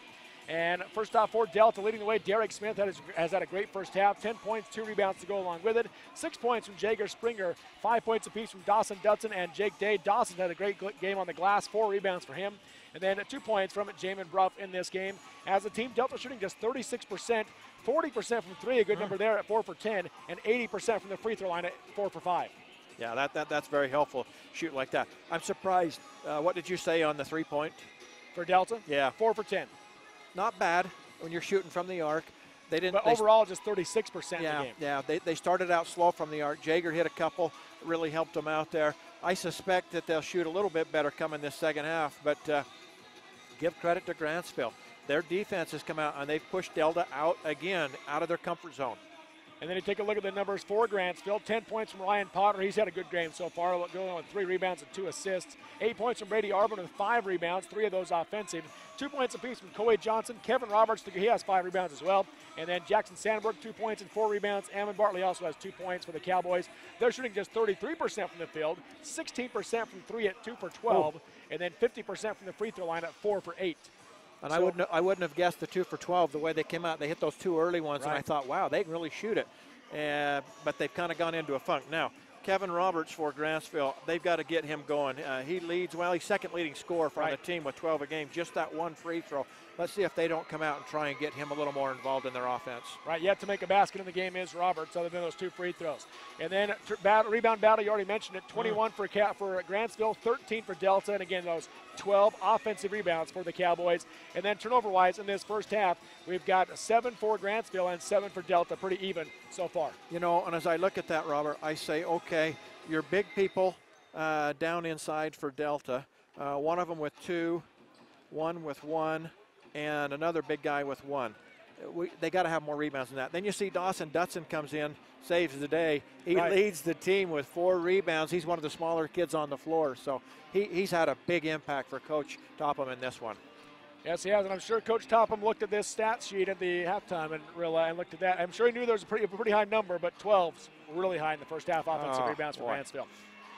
And first off for Delta, leading the way, Derek Smith has had a great first half. 10 points, 2 rebounds to go along with it. 6 points from Jager Springer, 5 points apiece from Dawson Dutson and Jake Day. Dawson had a great game on the glass, 4 rebounds for him. And then 2 points from Jamin Bruff in this game. As a team, Delta shooting just 36%, 40% from 3, a good number there at 4 for 10, and 80% from the free throw line at 4 for 5. Yeah, that's very helpful, shoot like that. I'm surprised. What did you say on the 3-point? For Delta? Yeah. 4 for 10. Not bad when you're shooting from the arc. They didn't. But overall, just 36% in the game. Yeah, they started out slow from the arc. Jager hit a couple, really helped them out there. I suspect that they'll shoot a little bit better coming this second half, but give credit to Grantsville. Their defense has come out, and they've pushed Delta out again, out of their comfort zone. And then you take a look at the numbers for Grantsville. 10 points from Ryan Potter. He's had a good game so far, going with 3 rebounds and 2 assists. 8 points from Brady Arbin with 5 rebounds, 3 of those offensive. 2 points apiece from Coy Johnson. Kevin Roberts, he has 5 rebounds as well. And then Jackson Sandberg, 2 points and 4 rebounds. Ammon Bartley also has 2 points for the Cowboys. They're shooting just 33% from the field, 16% from 3 at 2 for 12, and then 50% from the free throw line at 4 for 8. And I wouldn't have guessed the 2 for 12 the way they came out. They hit those 2 early ones, and I thought, wow, they can really shoot it. But they've kind of gone into a funk. Now, Kevin Roberts for Grantsville, they've got to get him going. He leads, he's second leading scorer for the team with 12 a game, just that 1 free throw. Let's see if they don't come out and try and get him a little more involved in their offense. Right, yet to make a basket in the game is Roberts, other than those 2 free throws. And then rebound battle, you already mentioned it, 21 for Grantsville, 13 for Delta, and again, those 12 offensive rebounds for the Cowboys. And then turnover-wise in this first half, we've got 7 for Grantsville and 7 for Delta, pretty even so far. You know, and as I look at that, Robert, I say, okay, your big people down inside for Delta, one of them with 2, one with 1, and another big guy with 1. They got to have more rebounds than that. Then you see Dawson Dutson comes in, saves the day. He leads the team with 4 rebounds. He's one of the smaller kids on the floor, so he's had a big impact for Coach Topham in this one. Yes, he has, and I'm sure Coach Topham looked at this stat sheet at the halftime and looked at that. I'm sure he knew there was a pretty high number, but 12's really high in the first half offensive rebounds for Grantsville.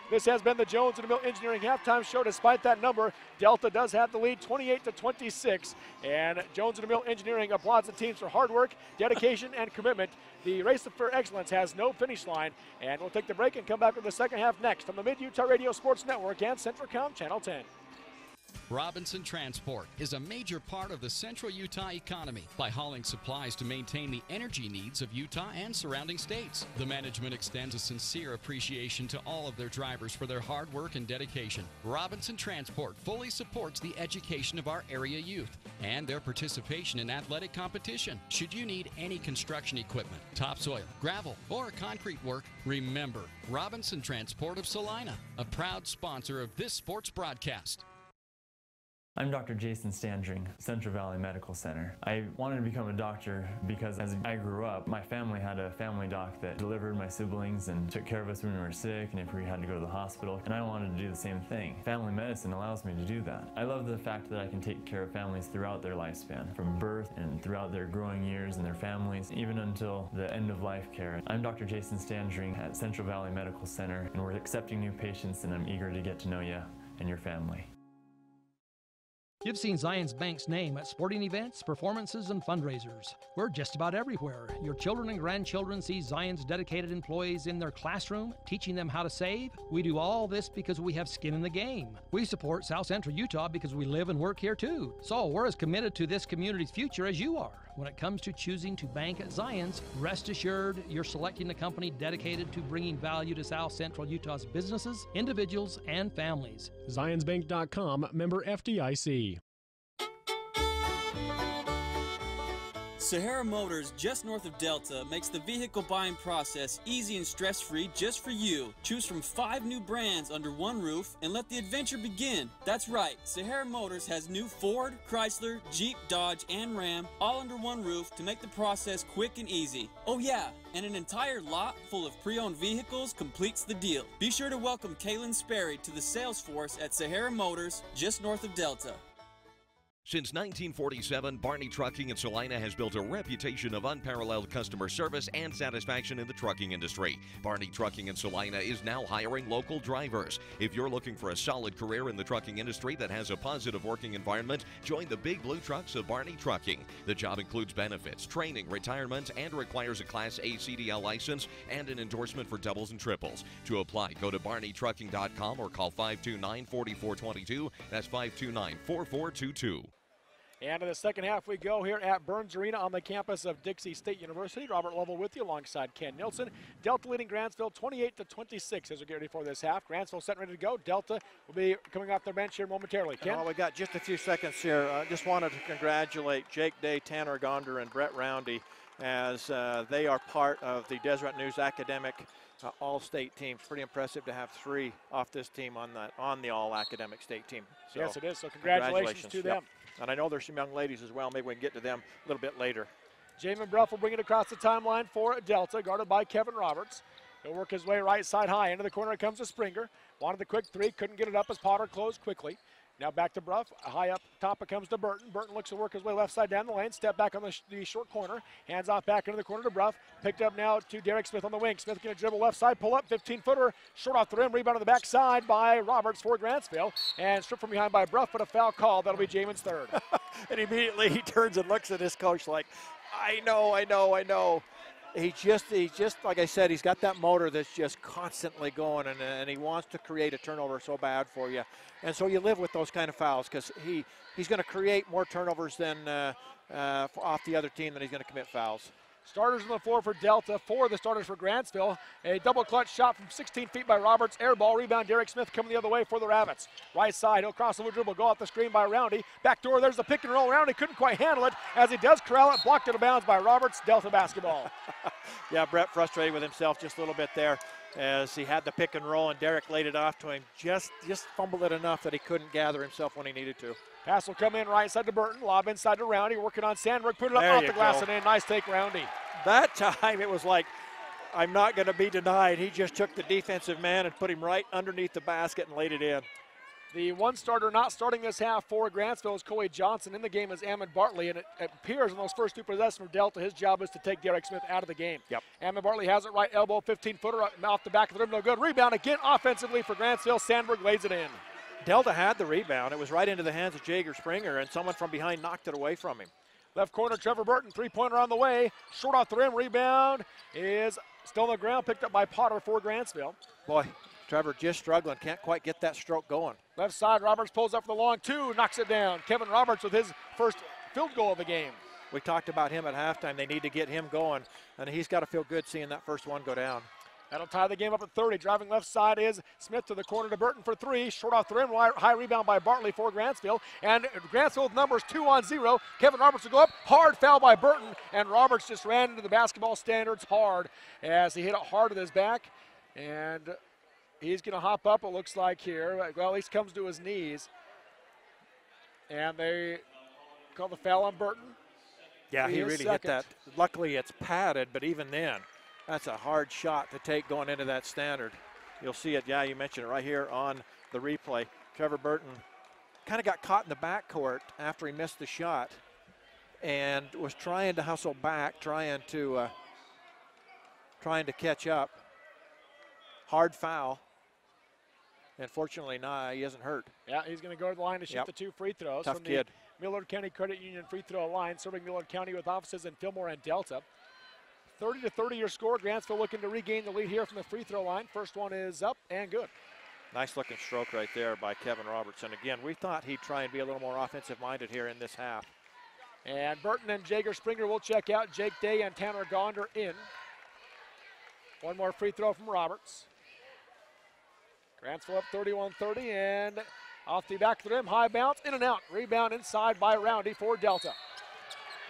This has been the Jones and DeMille Engineering halftime show. Despite that number, Delta does have the lead 28-26. And Jones and DeMille Engineering applauds the teams for hard work, dedication, and commitment. The race for excellence has no finish line. And we'll take the break and come back with the second half next on the Mid-Utah Radio Sports Network and CentralCom Channel 10. Robinson Transport is a major part of the central Utah economy by hauling supplies to maintain the energy needs of Utah and surrounding states. The management extends a sincere appreciation to all of their drivers for their hard work and dedication. Robinson Transport fully supports the education of our area youth and their participation in athletic competition. Should you need any construction equipment, topsoil, gravel, or concrete work, remember Robinson Transport of Salina, a proud sponsor of this sports broadcast. I'm Dr. Jason Standring, Central Valley Medical Center. I wanted to become a doctor because as I grew up, my family had a family doc that delivered my siblings and took care of us when we were sick and if we had to go to the hospital, and I wanted to do the same thing. Family medicine allows me to do that. I love the fact that I can take care of families throughout their lifespan, from birth and throughout their growing years and their families, even until the end of life care. I'm Dr. Jason Standring at Central Valley Medical Center, and we're accepting new patients, and I'm eager to get to know you and your family. You've seen Zions Bank's name at sporting events, performances, and fundraisers. We're just about everywhere. Your children and grandchildren see Zions' dedicated employees in their classroom, teaching them how to save. We do all this because we have skin in the game. We support South Central Utah because we live and work here too. So we're as committed to this community's future as you are. When it comes to choosing to bank at Zions, rest assured you're selecting a company dedicated to bringing value to South Central Utah's businesses, individuals, and families. ZionsBank.com, member FDIC. Sahara Motors, just north of Delta, makes the vehicle buying process easy and stress-free just for you. Choose from 5 new brands under one roof and let the adventure begin. That's right, Sahara Motors has new Ford, Chrysler, Jeep, Dodge, and Ram all under one roof to make the process quick and easy. Oh yeah, and an entire lot full of pre-owned vehicles completes the deal. Be sure to welcome Kaylin Sperry to the sales force at Sahara Motors, just north of Delta. Since 1947, Barney Trucking in Salina has built a reputation of unparalleled customer service and satisfaction in the trucking industry. Barney Trucking in Salina is now hiring local drivers. If you're looking for a solid career in the trucking industry that has a positive working environment, join the big blue trucks of Barney Trucking. The job includes benefits, training, retirement, and requires a Class A CDL license and an endorsement for doubles and triples. To apply, go to barneytrucking.com or call 529-4422. That's 529-4422. And in the second half we go here at Burns Arena on the campus of Dixie State University. Robert Lovell with you alongside Ken Nilsson. Delta leading Grantsville 28-26 as we get ready for this half. Grantsville set ready to go. Delta will be coming off their bench here momentarily. Ken? Well, we got just a few seconds here. I just wanted to congratulate Jake Day, Tanner Gonder, and Brett Roundy as they are part of the Deseret News Academic All-State team. It's pretty impressive to have 3 off this team on the All-Academic State team. So, yes, it is. So congratulations to them. Yep. And I know there's some young ladies as well. Maybe we can get to them a little bit later. Jamin Bruff will bring it across the timeline for Delta, guarded by Kevin Roberts. He'll work his way right side high. Into the corner comes to Springer. Wanted the quick 3, couldn't get it up as Potter closed quickly. Now back to Bruff. High up top it comes to Burton. Burton looks to work his way left side down the lane. Step back on the short corner. Hands off back into the corner to Bruff. Picked up now to Derek Smith on the wing. Smith going to dribble left side, pull up, 15-footer. Short off the rim, rebound on the backside by Roberts for Grantsville. And stripped from behind by Bruff, but a foul call. That'll be Jamin's third. And immediately he turns and looks at his coach like, I know. He just, like I said, he's got that motor that's just constantly going, and he wants to create a turnover so bad for you. And so you live with those kind of fouls because he's going to create more turnovers than off the other team than he's going to commit fouls. Starters on the floor for Delta, 4 of the starters for Grantsville. A double clutch shot from 16 feet by Roberts. Air ball, rebound, Derek Smith coming the other way for the Rabbits. Right side, he'll cross over dribble, go off the screen by Roundy. Back door, there's the pick and roll. Roundy couldn't quite handle it. As he does corral it, blocked out of bounds by Roberts. Delta basketball. Yeah, Brett frustrated with himself just a little bit there as he had the pick and roll, and Derek laid it off to him. Just fumbled it enough that he couldn't gather himself when he needed to. Pass will come in right side to Burton. Lob inside to Roundy. Working on Sandberg. Put it up there off the glass and in. Nice take, Roundy. That time it was like, I'm not going to be denied. He just took the defensive man and put him right underneath the basket and laid it in. The one starter not starting this half for Grantsville is Coy Johnson. In the game is Ammon Bartley, and it appears in those first two possessions for Delta, his job is to take Derek Smith out of the game. Yep. Ammon Bartley has it right elbow, 15-footer off the back of the rim, no good. Rebound again offensively for Grantsville. Sandberg lays it in. Delta had the rebound. It was right into the hands of Jager Springer, and someone from behind knocked it away from him. Left corner, Trevor Burton, three-pointer on the way. Short off the rim, rebound is still on the ground, picked up by Potter for Grantsville. Boy, Trevor just struggling, can't quite get that stroke going. Left side, Roberts pulls up for the long two, knocks it down. Kevin Roberts with his first field goal of the game. We talked about him at halftime. They need to get him going, and he's got to feel good seeing that first one go down. That'll tie the game up at 30. Driving left side is Smith to the corner to Burton for three. Short off the rim, high rebound by Bartley for Grantsville. And Grantsville with numbers 2-on-0. Kevin Roberts will go up. Hard foul by Burton, and Roberts just ran into the basketball standards hard as he hit it hard with his back. And he's going to hop up, it looks like here. Well, at least comes to his knees. And they call the foul on Burton. Yeah, he really hit that. Luckily, it's padded, but even then, that's a hard shot to take going into that standard. You'll see it, yeah, you mentioned it right here on the replay. Trevor Burton kind of got caught in the backcourt after he missed the shot and was trying to hustle back, trying to catch up. Hard foul. Unfortunately, he isn't hurt. Yeah, he's going to go to the line to shoot the two free throws. Tough from kid. The Millard County Credit Union free throw line, serving Millard County with offices in Fillmore and Delta. 30-30 your score. Grantsville looking to regain the lead here from the free throw line. First one is up and good. Nice looking stroke right there by Kevin Robertson. Again, we thought he'd try and be a little more offensive minded here in this half. And Burton and Jager Springer will check out. Jake Day and Tanner Gonder in. One more free throw from Roberts. Grantsville up 31-30, and off the back of the rim, high bounce, in and out. Rebound inside by Roundy for Delta.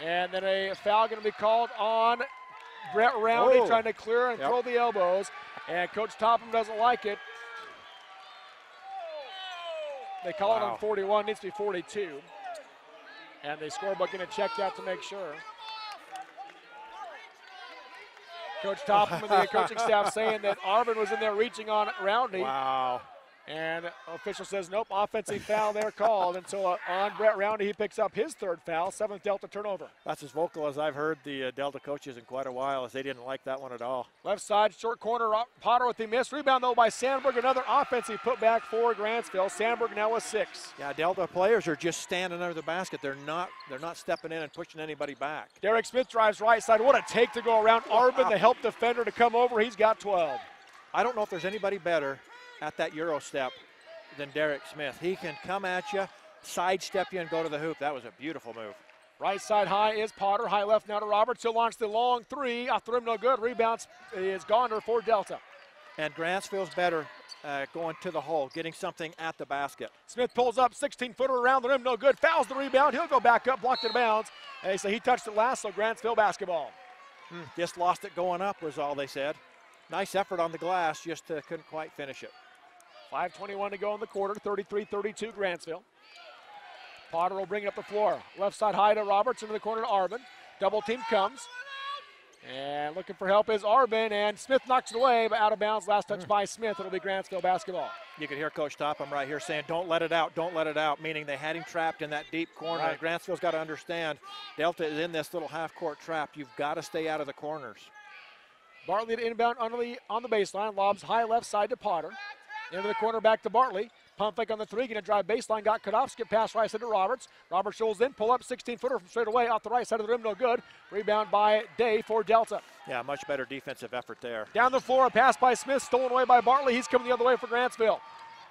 And then a foul going to be called on Brett Roundy, trying to clear and throw the elbows. And Coach Topham doesn't like it. They call it on 41, needs to be 42. And the scorebook going to check that to make sure. Coach Topham and the coaching staff saying that Arvin was in there reaching on Roundy. Wow. And official says, nope, offensive foul there called. And so on Brett Roundy, he picks up his third foul, seventh Delta turnover. That's as vocal as I've heard the Delta coaches in quite a while, as they didn't like that one at all. Left side, short corner, Potter with the miss. Rebound, though, by Sandberg. Another offensive putback for Grantsville. Sandberg now with 6. Yeah, Delta players are just standing under the basket. They're not stepping in and pushing anybody back. Derek Smith drives right side. What a take to go around Arbin, the help defender, to come over. He's got 12. I don't know if there's anybody better at that Euro step than Derek Smith. He can come at you, sidestep you, and go to the hoop. That was a beautiful move. Right side high is Potter. High left now to Roberts. He'll launch the long three. Off the rim, no good. Rebounds is Gonder for Delta. And Grantsville's better going to the hole, getting something at the basket. Smith pulls up, 16-footer around the rim, no good. Fouls the rebound. He'll go back up, blocked it out of bounds. And they say he touched it last, so Grantsville basketball. Just lost it going up was all they said. Nice effort on the glass, just couldn't quite finish it. 5:21 to go in the quarter, 33-32 Grantsville. Potter will bring it up the floor. Left side high to Roberts, into the corner to Arbin. Double team comes. And looking for help is Arbin, and Smith knocks it away, but out of bounds. Last touch by Smith. It'll be Grantsville basketball. You could hear Coach Topham right here saying, don't let it out, meaning they had him trapped in that deep corner. Right. Grantsville's got to understand, Delta is in this little half-court trap. You've got to stay out of the corners. Bartley to inbound on the baseline. Lobs high left side to Potter. Into the corner, back to Bartley. Pump fake on the three, going to drive baseline, got cut off, skip pass right side to Roberts. Roberts rolls in, pull up, 16-footer from straight away, off the right side of the rim, no good. Rebound by Day for Delta. Yeah, much better defensive effort there. Down the floor, a pass by Smith, stolen away by Bartley. He's coming the other way for Grantsville.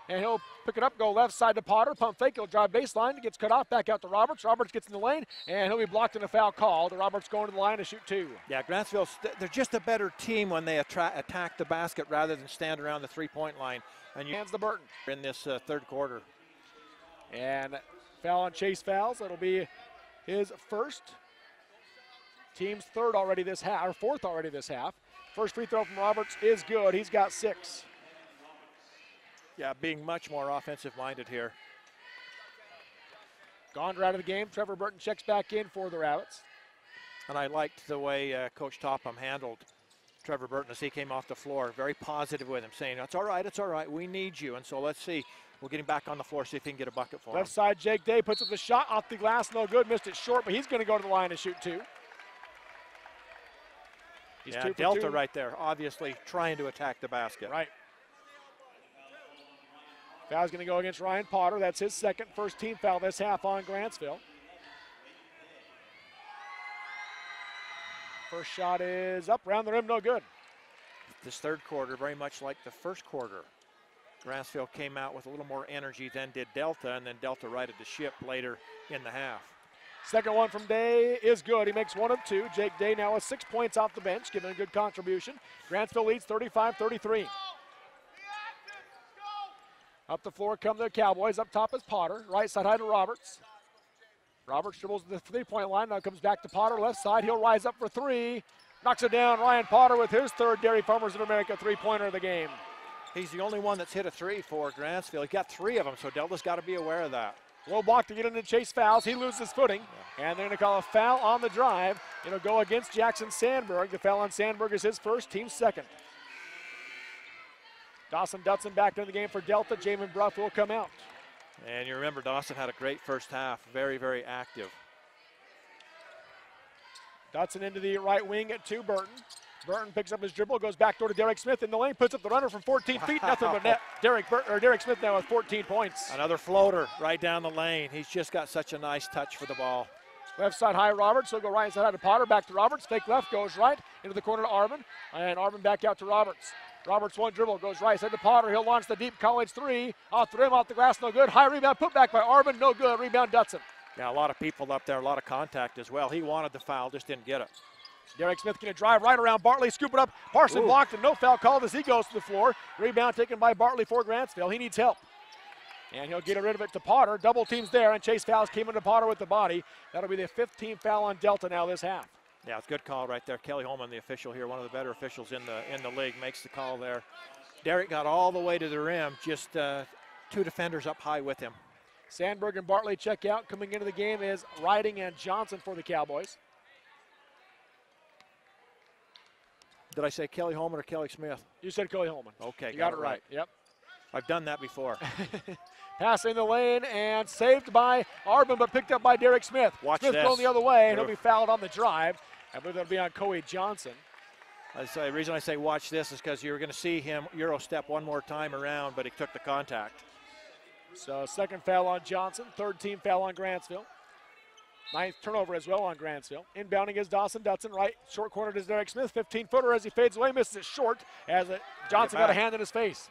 And he'll pick it up, go left side to Potter, pump fake, he'll drive baseline, gets cut off, back out to Roberts. Roberts gets in the lane, and he'll be blocked in a foul call. Roberts going to the line to shoot 2. Yeah, Grantsville, they're just a better team when they attack the basket rather than stand around the three-point line. And you hands the Burton in this third quarter. And foul on Chase Fouls. That'll be his first. Team's third already this half, or fourth already this half. First free throw from Roberts is good. He's got 6. Yeah, being much more offensive-minded here. Gonder out of the game. Trevor Burton checks back in for the Rabbits. And I liked the way Coach Topham handled Trevor Burton as he came off the floor. Very positive with him, saying, it's all right, we need you. And so let's see. We'll get him back on the floor, see if he can get a bucket for Left him. side, Jake Day puts up the shot off the glass, no good, missed it short, but he's going to go to the line and shoot two. He's Yeah, 2 for Delta 2. right there, obviously trying to attack the basket. Right. Foul's going to go against Ryan Potter. That's his second, first team foul this half on Grantsville. First shot is up, around the rim, no good. This third quarter, very much like the first quarter. Grantsville came out with a little more energy than did Delta, and then Delta righted the ship later in the half. Second one from Day is good. He makes 1 of 2. Jake Day now with 6 points off the bench, giving a good contribution. Grantsville leads 35-33. Up the floor come the Cowboys. Up top is Potter. Right side high to Roberts. Roberts dribbles to the three-point line. Now comes back to Potter. Left side. He'll rise up for three. Knocks it down. Ryan Potter with his third Dairy Farmers of America three-pointer of the game. He's the only one that's hit a three for Grantsville. He got 3 of them, so Delta's got to be aware of that. Low block to get into Chase fouls. He loses footing. And they're going to call a foul on the drive. It'll go against Jackson Sandberg. The foul on Sandberg is his first, team second. Dawson Dutson back in the game for Delta. Jamin Bruff will come out. And you remember Dawson had a great first half. Very, very active. Dutson into the right wing to Burton. Burton picks up his dribble, goes back door to Derek Smith in the lane, puts up the runner from 14 feet. Nothing but net. Derek Smith now with 14 points. Another floater right down the lane. He's just got such a nice touch for the ball. Left side high Roberts. He'll go right side out to Potter. Back to Roberts. Fake left goes right into the corner to Arvin. And Arvin back out to Roberts. Roberts one dribble goes right side to Potter. He'll launch the deep college three. Off the rim, off the glass, no good. High rebound put back by Arvin. No good. Rebound Dutson. Yeah, a lot of people up there, a lot of contact as well. He wanted the foul, just didn't get it. Derek Smith going to drive right around Bartley, scoop it up. Parson blocked and no foul called as he goes to the floor. Rebound taken by Bartley for Grantsville. He needs help. And he'll get rid of it to Potter. Double teams there, and Chase Fowles came into Potter with the body. That'll be the 15th foul on Delta now this half. Yeah, it's a good call right there. Kelly Holman, the official here, one of the better officials in the league, makes the call there. Derek got all the way to the rim, just 2 defenders up high with him. Sandberg and Bartley check out. Coming into the game is Riding and Johnson for the Cowboys. Did I say Kelly Holman or Kelly Smith? You said Kelly Holman. Okay, you got it right. Yep. I've done that before. Pass in the lane and saved by Arvin, but picked up by Derek Smith. Watch Smith this. going the other way, and he'll be fouled on the drive. I believe that'll be on Coey Johnson. The reason I say watch this is because you're going to see him Euro step one more time around, but he took the contact. So second foul on Johnson, third team foul on Grantsville. 9th turnover as well on Grantsville. Inbounding is Dawson Dutson, right short corner to Derek Smith, 15-footer as he fades away, misses it short as Johnson got a hand in his face.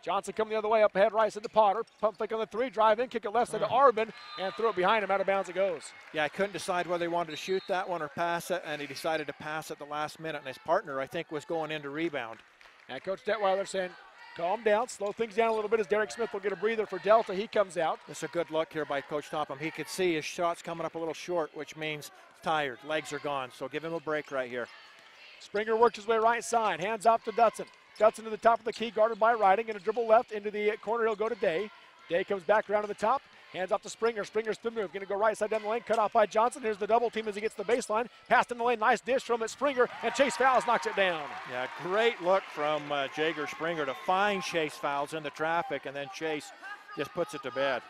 Johnson coming the other way, up ahead, right side to Potter. Pump fake on the three, drive in, kick it left side to Arvin, and throw it behind him, out of bounds it goes. Yeah, I couldn't decide whether he wanted to shoot that one or pass it, and he decided to pass at the last minute, and his partner, I think, was going in to rebound. And Coach Detweiler saying, calm down, slow things down a little bit as Derek Smith will get a breather for Delta. He comes out. It's a good look here by Coach Topham. He could see his shot's coming up a little short, which means tired, legs are gone, so give him a break right here. Springer works his way right side, hands off to Dutson. Dutson to the top of the key, guarded by Riding, and a dribble left into the corner. He'll go to Day. Day comes back around to the top, hands off to Springer. Springer spin move, going to go right side down the lane, cut off by Johnson. Here's the double team as he gets the baseline. Passed in the lane, nice dish from Springer, and Chase Fowles knocks it down. Yeah, great look from Jager Springer to find Chase Fowles in the traffic, and then Chase just puts it to bed.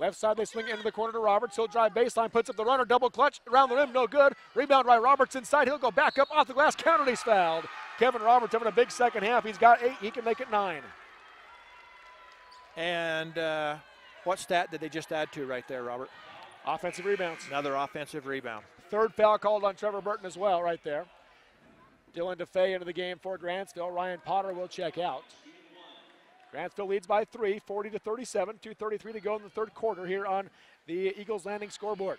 Left side, they swing it into the corner to Roberts. He'll drive baseline, puts up the runner, double clutch, around the rim, no good. Rebound by Roberts inside. He'll go back up off the glass, countered, he's fouled. Kevin Roberts having a big second half. He's got 8, he can make it 9. And what stat did they just add to right there, Robert? Offensive rebounds. Another offensive rebound. Third foul called on Trevor Burton as well right there. Dylan DeFay into the game for Grantsville. Ryan Potter will check out. Grantsville leads by 3, 40-37, 2:33 to go in the third quarter here on the Eagles Landing scoreboard.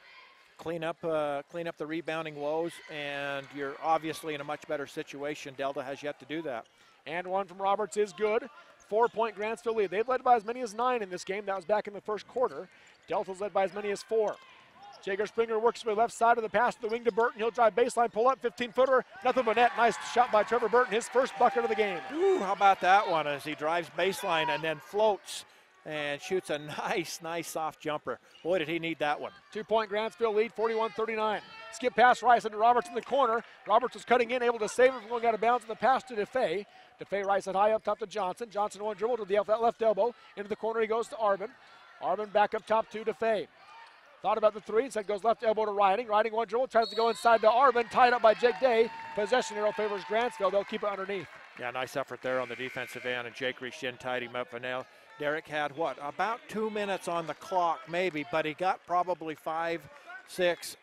Clean up the rebounding woes, and you're obviously in a much better situation. Delta has yet to do that. And one from Roberts is good. 4-point Grantsville lead. They've led by as many as 9 in this game. That was back in the first quarter. Delta's led by as many as 4. Jager Springer works with the left side of the pass to the wing to Burton. He'll drive baseline, pull up, 15-footer. Nothing but net. Nice shot by Trevor Burton, his first bucket of the game. Ooh, how about that one as he drives baseline and then floats and shoots a nice soft jumper. Boy, did he need that one. 2-point Grantsville lead, 41-39. Skip pass Rice into Roberts in the corner. Roberts was cutting in, able to save it from going out of bounds in the pass to DeFay. DeFay Rice it high up top to Johnson. Johnson one dribble to the left elbow. Into the corner he goes to Arbin. Arbin back up top to DeFay. Thought about the three, instead goes left elbow to Riding. Riding one dribble, tries to go inside to Arbin, tied up by Jake Day. Possession arrow favors Grantsville. They'll keep it underneath. Yeah, nice effort there on the defensive end, and Jake reached in, tied him up. And now Derek had, about 2 minutes on the clock maybe, but he got probably 5-6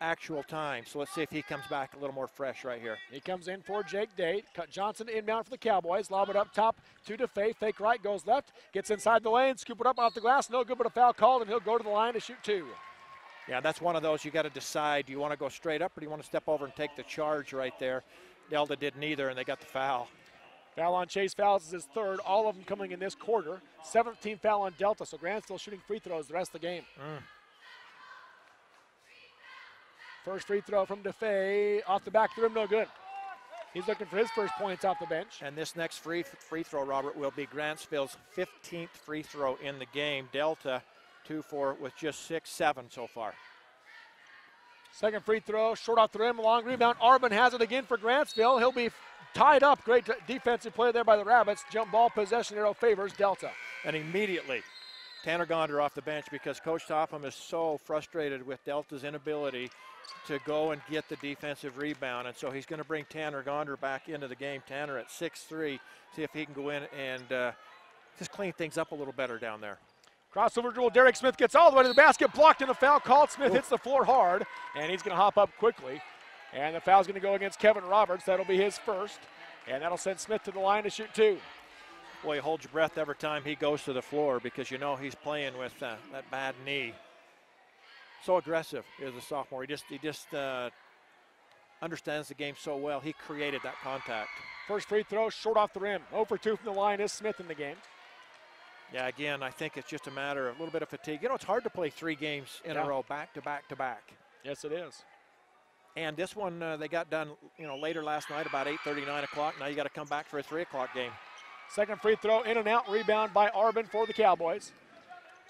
actual time. So let's see if he comes back a little more fresh right here. He comes in for Jake Day. Cut Johnson inbound for the Cowboys. Lob it up top to DeFay. Fake right, goes left, gets inside the lane, scoop it up off the glass. No good, but a foul called, and he'll go to the line to shoot 2. Yeah, that's one of those you got to decide. Do you want to go straight up or do you want to step over and take the charge right there? Delta did neither, and they got the foul. Foul on Chase Fowles is his third, all of them coming in this quarter. 17th foul on Delta, so Grantsville shooting free throws the rest of the game. First free throw from DeFay, off the back of the rim, no good. He's looking for his first points off the bench. And this next free throw, Robert, will be Grantsville's 15th free throw in the game. Delta 2-4 with just 6-7 so far. Second free throw, short off the rim, long rebound. Arbin has it again for Grantsville. He'll be tied up. Great defensive play there by the Rabbits. Jump ball possession arrow favors Delta. And immediately, Tanner Gonder off the bench because Coach Topham is so frustrated with Delta's inability to go and get the defensive rebound. And so he's going to bring Tanner Gonder back into the game. Tanner at 6'3", see if he can go in and just clean things up a little better down there. Crossover dribble, Derek Smith gets all the way to the basket, blocked and a foul called. Smith hits the floor hard, and he's going to hop up quickly. And the foul's going to go against Kevin Roberts. That'll be his first, and that'll send Smith to the line to shoot 2. Boy, you hold your breath every time he goes to the floor because you know he's playing with that bad knee. So aggressive is a sophomore. He just understands the game so well. He created that contact. First free throw, short off the rim. 0 for 2 from the line is Smith in the game. Yeah, again, I think it's just a matter of a little bit of fatigue. You know, it's hard to play 3 games in a row, back to back to back. Yes, it is. And this one, they got done, later last night, about 8:30, 9 o'clock. Now you got to come back for a 3 o'clock game. Second free throw, in and out, rebound by Arbin for the Cowboys.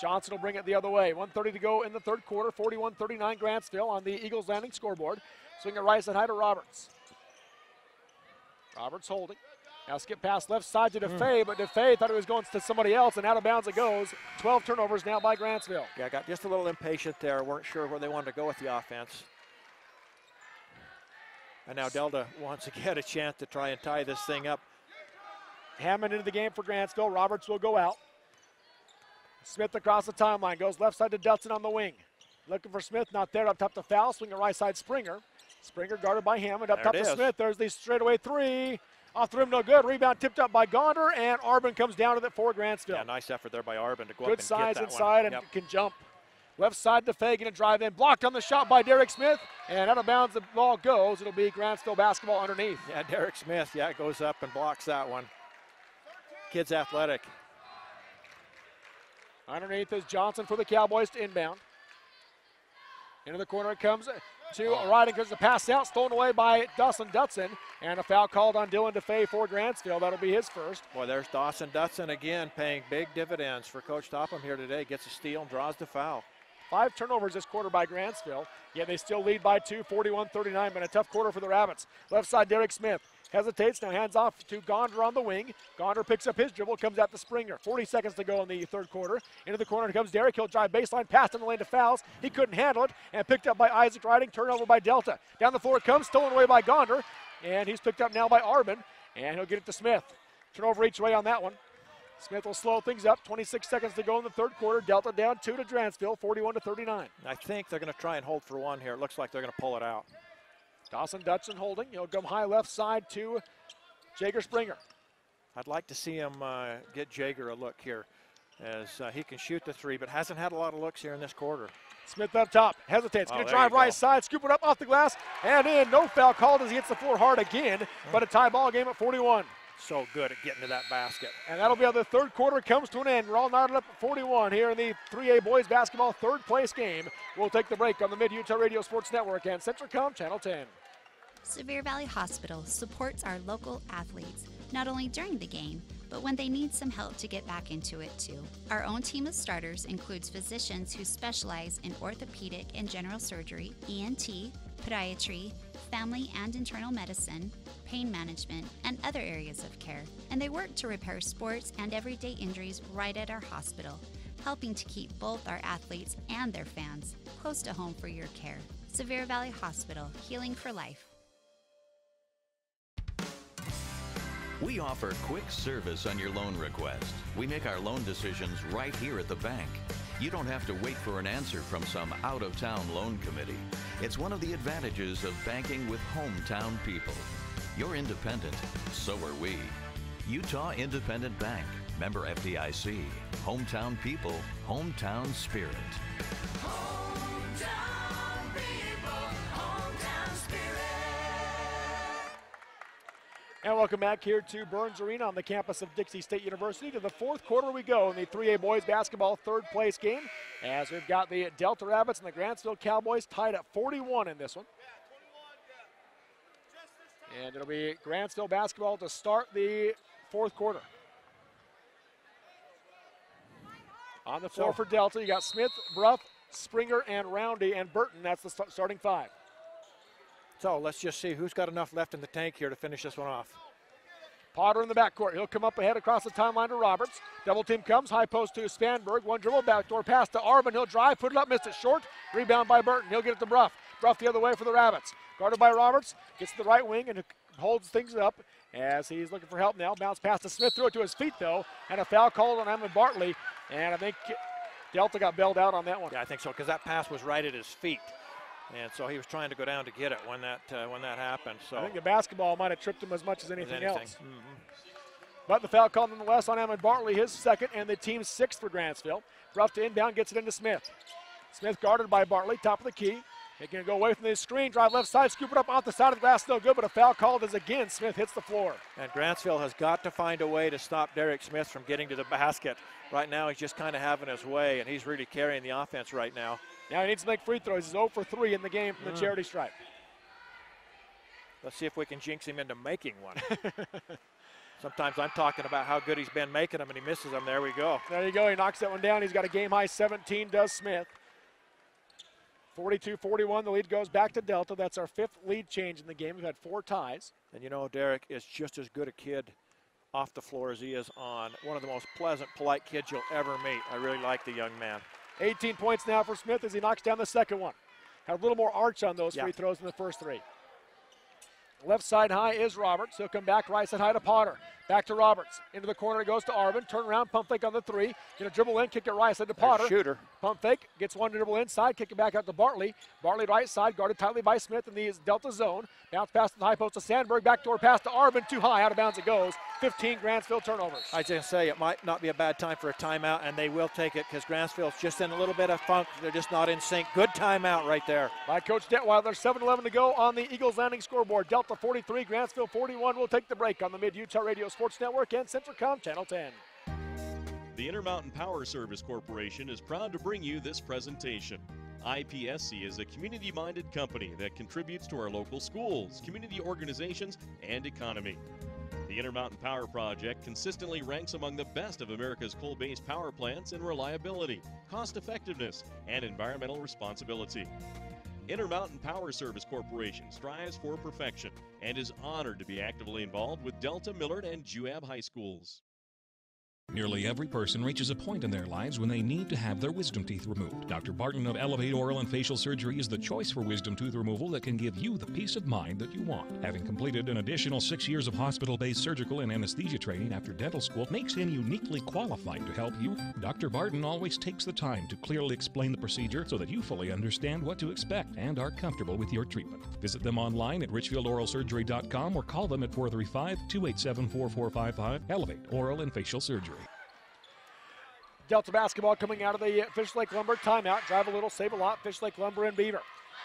Johnson will bring it the other way. 1:30 to go in the third quarter. 41-39 Grantsville on the Eagles Landing scoreboard. Swing it right side high to Roberts. Roberts holding. Now skip pass left side to DeFay, but DeFay thought it was going to somebody else, and out of bounds it goes. 12 turnovers now by Grantsville. Yeah, got just a little impatient there. Weren't sure where they wanted to go with the offense. And now Delta wants to get a chance to try and tie this thing up. Hammond into the game for Grantsville. Roberts will go out. Smith across the timeline, goes left side to Dutson on the wing. Looking for Smith, not there, up top to Foul. Swing it right side, Springer. Springer guarded by Hammond, up top to Smith. There's the straightaway 3. Off the rim, no good. Rebound tipped up by Gonder, and Arbin comes down with it for Grantsville. Yeah, nice effort there by Arbin to go good up and get that one. Good size inside and can jump. Left side to Fagan to drive in. Blocked on the shot by Derek Smith, and out of bounds the ball goes. It'll be Grantsville basketball underneath. Yeah, Derek Smith, goes up and blocks that one. Kid's athletic. Underneath is Johnson for the Cowboys to inbound. Into the corner it comes to Riding because the pass out, stolen away by Dawson Dutson, and a foul called on Dylan DeFay for Grantsville. That'll be his first. Boy, there's Dawson Dutson again paying big dividends for Coach Topham here today. Gets a steal and draws the foul. 5 turnovers this quarter by Grantsville, yet they still lead by 2, 41-39, but a tough quarter for the Rabbits. Left side, Derek Smith hesitates, now hands off to Gonder on the wing. Gonder picks up his dribble, comes out to Springer. 40 seconds to go in the third quarter. Into the corner comes Derek. He'll drive baseline, pass in the lane to Fowles. He couldn't handle it, and picked up by Isaac Riding. Turnover by Delta. Down the floor it comes, stolen away by Gonder, and he's picked up now by Arbin, and he'll get it to Smith. Turnover each way on that one. Smith will slow things up. 26 seconds to go in the third quarter. Delta down 2 to Grantsville, 41-39. I think they're going to try and hold for one here. It looks like they're going to pull it out. Dawson Dutson holding. He'll come high left side to Jager Springer. I'd like to see him get Jager a look here as he can shoot the 3, but hasn't had a lot of looks here in this quarter. Smith up top, hesitates, going to drive right side, scoop it up off the glass, and in. No foul called as he hits the floor hard again, but a tie ball game at 41. So good at getting to that basket. And that'll be how the third quarter comes to an end. We're all knotted up at 41 here in the 3A boys basketball third place game. We'll take the break on the Mid-Utah Radio Sports Network and Centricom Channel 10. Sevier Valley Hospital supports our local athletes, not only during the game, but when they need some help to get back into it too. Our own team of starters includes physicians who specialize in orthopedic and general surgery, ENT, podiatry, family and internal medicine, pain management, and other areas of care. And they work to repair sports and everyday injuries right at our hospital, helping to keep both our athletes and their fans close to home for your care. Sevier Valley Hospital, healing for life. We offer quick service on your loan request. We make our loan decisions right here at the bank. You don't have to wait for an answer from some out-of-town loan committee. It's one of the advantages of banking with hometown people. You're independent, so are we. Utah Independent Bank, member FDIC. Hometown people, hometown spirit. Hometown people, hometown spirit. And welcome back here to Burns Arena on the campus of Dixie State University. To the fourth quarter we go in the 3A boys basketball third place game, as we've got the Delta Rabbits and the Grantsville Cowboys tied at 41 in this one. And it'll be Grantsville basketball to start the fourth quarter. On the floor for Delta, you got Smith, Bruff, Springer, and Roundy, and Burton. That's the starting five. So let's just see who's got enough left in the tank here to finish this one off. Potter in the backcourt. He'll come up ahead across the timeline to Roberts. Double team comes. High post to Spanberg. One dribble, backdoor pass to Arbin. He'll drive, put it up, missed it short. Rebound by Burton. He'll get it to Bruff. Bruff the other way for the Rabbits. Guarded by Roberts. Gets to the right wing and holds things up as he's looking for help now. Bounce pass to Smith. Threw it to his feet, though. And a foul called on Evan Bartley. And I think Delta got bailed out on that one. Yeah, I think so, because that pass was right at his feet. And so he was trying to go down to get it when that happened. So I think the basketball might have tripped him as much as anything else. Mm-hmm. But the foul called nonetheless on Emmett Bartley, his second, and the team's sixth for Grantsville. Bruff to inbound, gets it into Smith. Smith guarded by Bartley, top of the key. He's going to go away from the screen, drive left side, scoop it up off the side of the glass, no good, but a foul called as again Smith hits the floor. And Grantsville has got to find a way to stop Derek Smith from getting to the basket. Right now he's just kind of having his way, and he's really carrying the offense right now. Now he needs to make free throws. He's 0 for 3 in the game from the charity stripe. Let's see if we can jinx him into making one. Sometimes I'm talking about how good he's been making them, and he misses them. There we go. There you go. He knocks that one down. He's got a game-high 17, does Smith. 42-41, the lead goes back to Delta. That's our fifth lead change in the game. We've had 4 ties. And you know, Derek is just as good a kid off the floor as he is on. One of the most pleasant, polite kids you'll ever meet. I really like the young man. 18 points now for Smith as he knocks down the second one. Had a little more arch on those free throws in the first 3. Left side high is Roberts. He'll come back right side high to Potter. Back to Roberts. Into the corner it goes to Arvin. Turn around, pump fake on the 3. Gonna dribble in, kick it right side to Potter. Shooter. Pump fake, gets one dribble inside, kick it back out to Bartley. Bartley right side, guarded tightly by Smith in the Delta zone. Bounce pass to the high post to Sandberg. Backdoor pass to Arvin. Too high, out of bounds it goes. 15 Grantsville turnovers. I was going to say it might not be a bad time for a timeout, and they will take it because Grantsville's just in a little bit of funk. They're just not in sync. Good timeout right there. By Coach Detweiler, 7-11 to go on the Eagles Landing scoreboard. Delta 43, Grantsville 41. We'll take the break on the Mid-Utah Radio Sports Network and Centricom Channel 10. The Intermountain Power Service Corporation is proud to bring you this presentation. IPSC is a community-minded company that contributes to our local schools, community organizations, and economy. The Intermountain Power Project consistently ranks among the best of America's coal-based power plants in reliability, cost-effectiveness, and environmental responsibility. Intermountain Power Service Corporation strives for perfection and is honored to be actively involved with Delta, Millard, and Juab High Schools. Nearly every person reaches a point in their lives when they need to have their wisdom teeth removed. Dr. Barton of Elevate Oral and Facial Surgery is the choice for wisdom tooth removal that can give you the peace of mind that you want. Having completed an additional 6 years of hospital-based surgical and anesthesia training after dental school makes him uniquely qualified to help you. Dr. Barton always takes the time to clearly explain the procedure so that you fully understand what to expect and are comfortable with your treatment. Visit them online at richfieldoralsurgery.com or call them at 435-287-4455. Elevate Oral and Facial Surgery. Delta basketball coming out of the Fish Lake Lumber timeout. Drive a little, save a lot. Fish Lake Lumber and Beaver.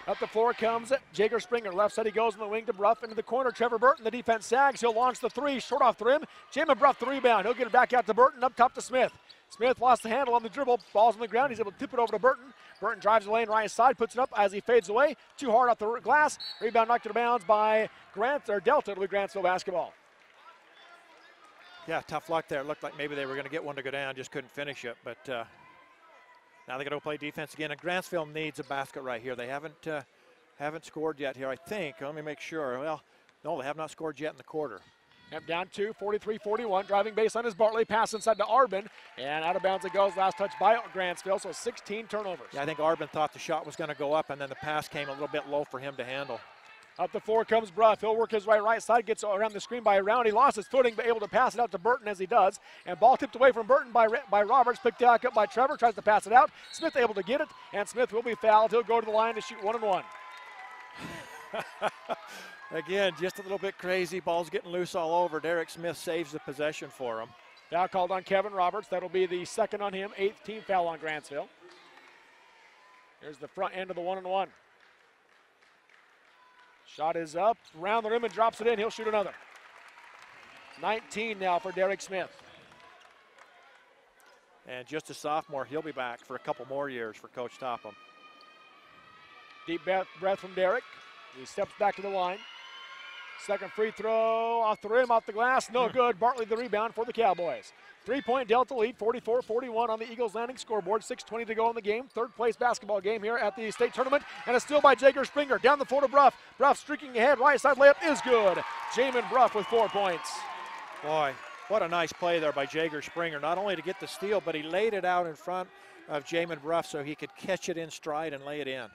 Up the floor comes Jager Springer. Left side he goes in the wing to Bruff. Into the corner, Trevor Burton. The defense sags. He'll launch the 3. Short off the rim. Jamin Bruff the rebound. He'll get it back out to Burton. Up top to Smith. Smith lost the handle on the dribble. Ball's on the ground. He's able to tip it over to Burton. Burton drives the lane right side. Puts it up as he fades away. Too hard off the glass. Rebound knocked out of bounds by Delta. It'll be Grantsville basketball. Yeah, tough luck there. It looked like maybe they were going to get one to go down, just couldn't finish it. But now they're going to play defense again. And Grantsville needs a basket right here. They haven't scored yet here, I think. Let me make sure. Well, no, they have not scored yet in the quarter. Yep, down 2, 43-41. Driving baseline is Bartley. Pass inside to Arbin. And out of bounds it goes. Last touch by Grantsville, so 16 turnovers. Yeah, I think Arbin thought the shot was going to go up, and then the pass came a little bit low for him to handle. Up the floor comes Bruff. He'll work his right side, gets around the screen by Round. He lost his footing, but able to pass it out to Burton as he does. And ball tipped away from Burton by Roberts, picked back up by Trevor, tries to pass it out. Smith able to get it, and Smith will be fouled. He'll go to the line to shoot 1-1. Again, just a little bit crazy. Ball's getting loose all over. Derek Smith saves the possession for him. Foul called on Kevin Roberts. That'll be the second on him, 8th team foul on Grantsville. Here's the front end of the 1-1. Shot is up, around the rim and drops it in. He'll shoot another. 19 now for Derek Smith. And just a sophomore, he'll be back for a couple more years for Coach Topham. Deep breath from Derek. He steps back to the line. Second free throw off the rim, off the glass, no good. Bartley the rebound for the Cowboys. 3-point Delta lead, 44-41 on the Eagles Landing scoreboard. 6:20 to go in the game. Third place basketball game here at the state tournament. And a steal by Jager Springer. Down the floor to Bruff. Bruff streaking ahead. Right side layup is good. Jamin Bruff with 4 points. Boy, what a nice play there by Jager Springer. Not only to get the steal, but he laid it out in front of Jamin Bruff so he could catch it in stride and lay it in.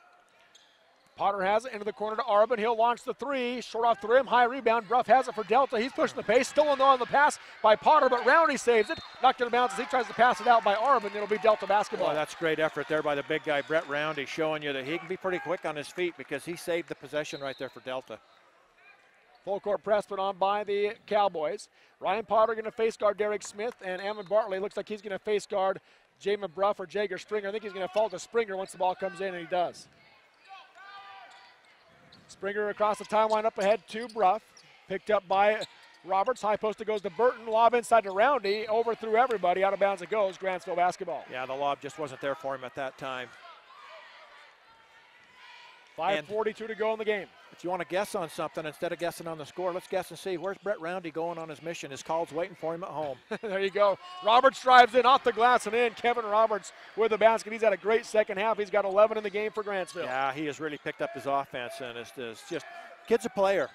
Potter has it into the corner to Arbin. He'll launch the three. Short off the rim. High rebound. Bruff has it for Delta. He's pushing the pace. Stolen on the pass by Potter, but Rowney saves it. Knocked out of bounds as he tries to pass it out by Arbin. It'll be Delta basketball. Boy, that's great effort there by the big guy, Brett Roundy, showing you that he can be pretty quick on his feet because he saved the possession right there for Delta. Full court press put on by the Cowboys. Ryan Potter going to face guard Derek Smith, and Ammon Bartley looks like he's going to face guard Jamin Bruff or Jager Springer. I think he's going to fall to Springer once the ball comes in, and he does. Springer across the timeline up ahead to Bruff. Picked up by Roberts. High post it goes to Burton. Lob inside to Roundy. Overthrew everybody. Out of bounds it goes. Grantsville basketball. Yeah, the lob just wasn't there for him at that time. 5:42 to go in the game. If you want to guess on something, instead of guessing on the score, let's guess and see. Where's Brett Roundy going on his mission? His call's waiting for him at home. There you go. Roberts drives in off the glass and in. Kevin Roberts with the basket. He's had a great second half. He's got 11 in the game for Grantsville. Yeah, he has really picked up his offense, and it's just, kid's a player.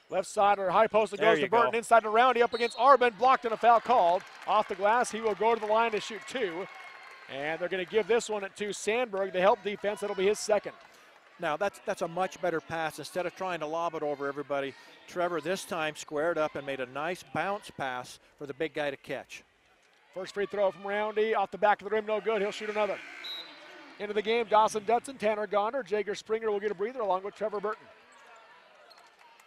Left side or high post, it goes to Burton. Inside to Roundy up against Arbin. Blocked and a foul called. Off the glass, he will go to the line to shoot 2. And they're going to give this one to Sandberg, the help defense. That'll be his second. Now, that's a much better pass. Instead of trying to lob it over everybody, Trevor this time squared up and made a nice bounce pass for the big guy to catch. First free throw from Roundy. Off the back of the rim, no good. He'll shoot another. Into the game, Dawson Dutson, Tanner Gonder. Jager Springer will get a breather along with Trevor Burton.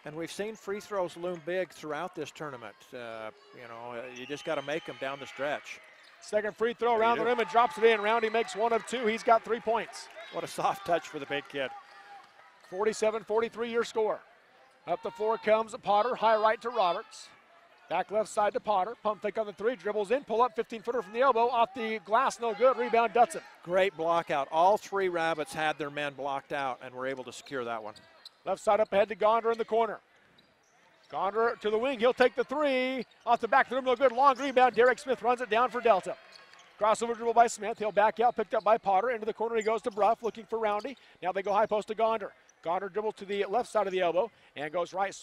And we've seen free throws loom big throughout this tournament. You just got to make them down the stretch. Second free throw around the rim and drops it in. Roundy makes 1 of 2. He's got 3 points. What a soft touch for the big kid. 47-43 your score. Up the floor comes Potter. High right to Roberts. Back left side to Potter. Pump fake on the 3. Dribbles in. Pull up 15-footer from the elbow. Off the glass. No good. Rebound Dutson. Great block out. All 3 Rabbits had their men blocked out and were able to secure that one. Left side up ahead to Gonder in the corner. Gonder to the wing. He'll take the 3. Off the back of the rim. No good. Long rebound. Derek Smith runs it down for Delta. Crossover dribble by Smith. He'll back out. Picked up by Potter. Into the corner he goes to Bruff. Looking for Roundy. Now they go high post to Gonder. Gonder dribbles to the left side of the elbow and goes right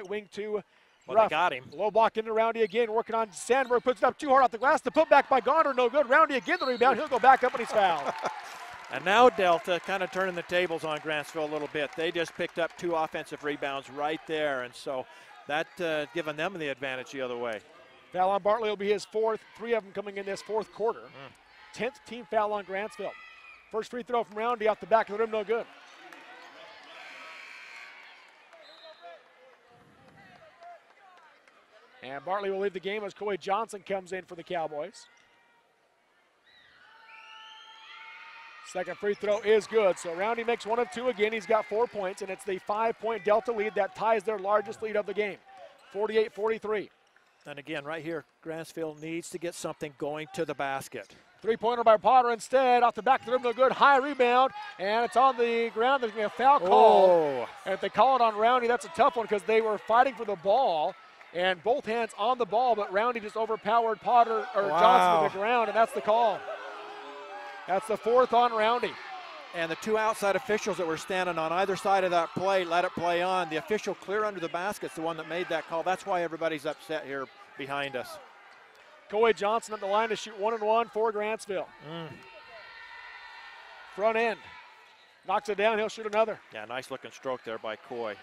wing to Well, they got him. Low block into Roundy again. Working on Sandberg. Puts it up too hard off the glass. The put back by Gonder. No good. Roundy again the rebound. He'll go back up and he's fouled. And now Delta kind of turning the tables on Grantsville a little bit. They just picked up 2 offensive rebounds right there. And so that giving them the advantage the other way. Foul on Bartley will be his 4th. 3 of them coming in this 4th quarter. 10th team foul on Grantsville. First free throw from Roundy off the back of the rim, no good. And Bartley will leave the game as Coy Johnson comes in for the Cowboys. Second free throw is good. So Roundy makes 1 of 2 again. He's got 4 points, and it's the 5-point Delta lead that ties their largest lead of the game. 48-43. And again, right here, Grantsville needs to get something going to the basket. 3-pointer by Potter instead. Off the back of the rim, no good. High rebound, and it's on the ground. There's going to be a foul call. And if they call it on Roundy, that's a tough one because they were fighting for the ball. And both hands on the ball, but Roundy just overpowered Potter or Wow. Johnson to the ground, and that's the call. That's the 4th on Roundy. And the 2 outside officials that were standing on either side of that play let it play on. The official clear under the basket's the one that made that call. That's why everybody's upset here behind us. Coy Johnson at the line to shoot 1-and-1 for Grantsville. Front end. Knocks it down, he'll shoot another. Yeah, nice looking stroke there by Coy.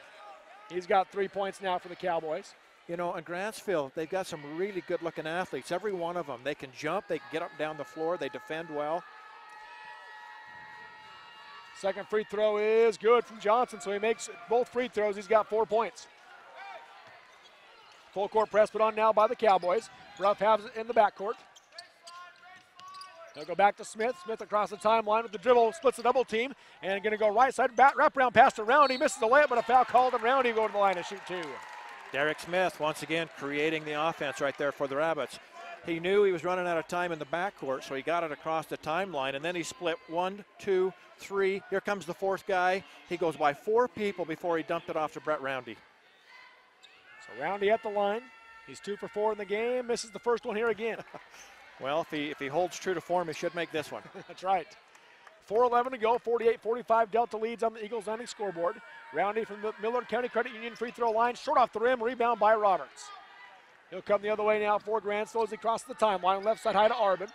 He's got 3 points now for the Cowboys. You know, in Grantsville, they've got some really good looking athletes. Every one of them. They can jump, they can get up and down the floor, they defend well. Second free throw is good from Johnson, so he makes both free throws. He's got 4 points. Full court press put on now by the Cowboys. Ruff has it in the backcourt. They'll go back to Smith. Smith across the timeline with the dribble, splits the double team, and going to go right side, wrap around pass to Roundy. Misses the layup, but a foul called, and Roundy will go to the line to shoot 2. Derek Smith, once again, creating the offense right there for the Rabbits. He knew he was running out of time in the backcourt, so he got it across the timeline, and then he split 1, 2, 3. Here comes the 4th guy. He goes by 4 people before he dumped it off to Brett Roundy. So Roundy at the line. He's 2 for 4 in the game. Misses the first one here again. Well, if he holds true to form, he should make this one. That's right. 4:11 to go. 48-45. Delta leads on the Eagles landing scoreboard. Roundy from the Millard County Credit Union free throw line. Short off the rim. Rebound by Roberts. He'll come the other way now for Grantsville as he crosses the timeline. Left side high to Arbin.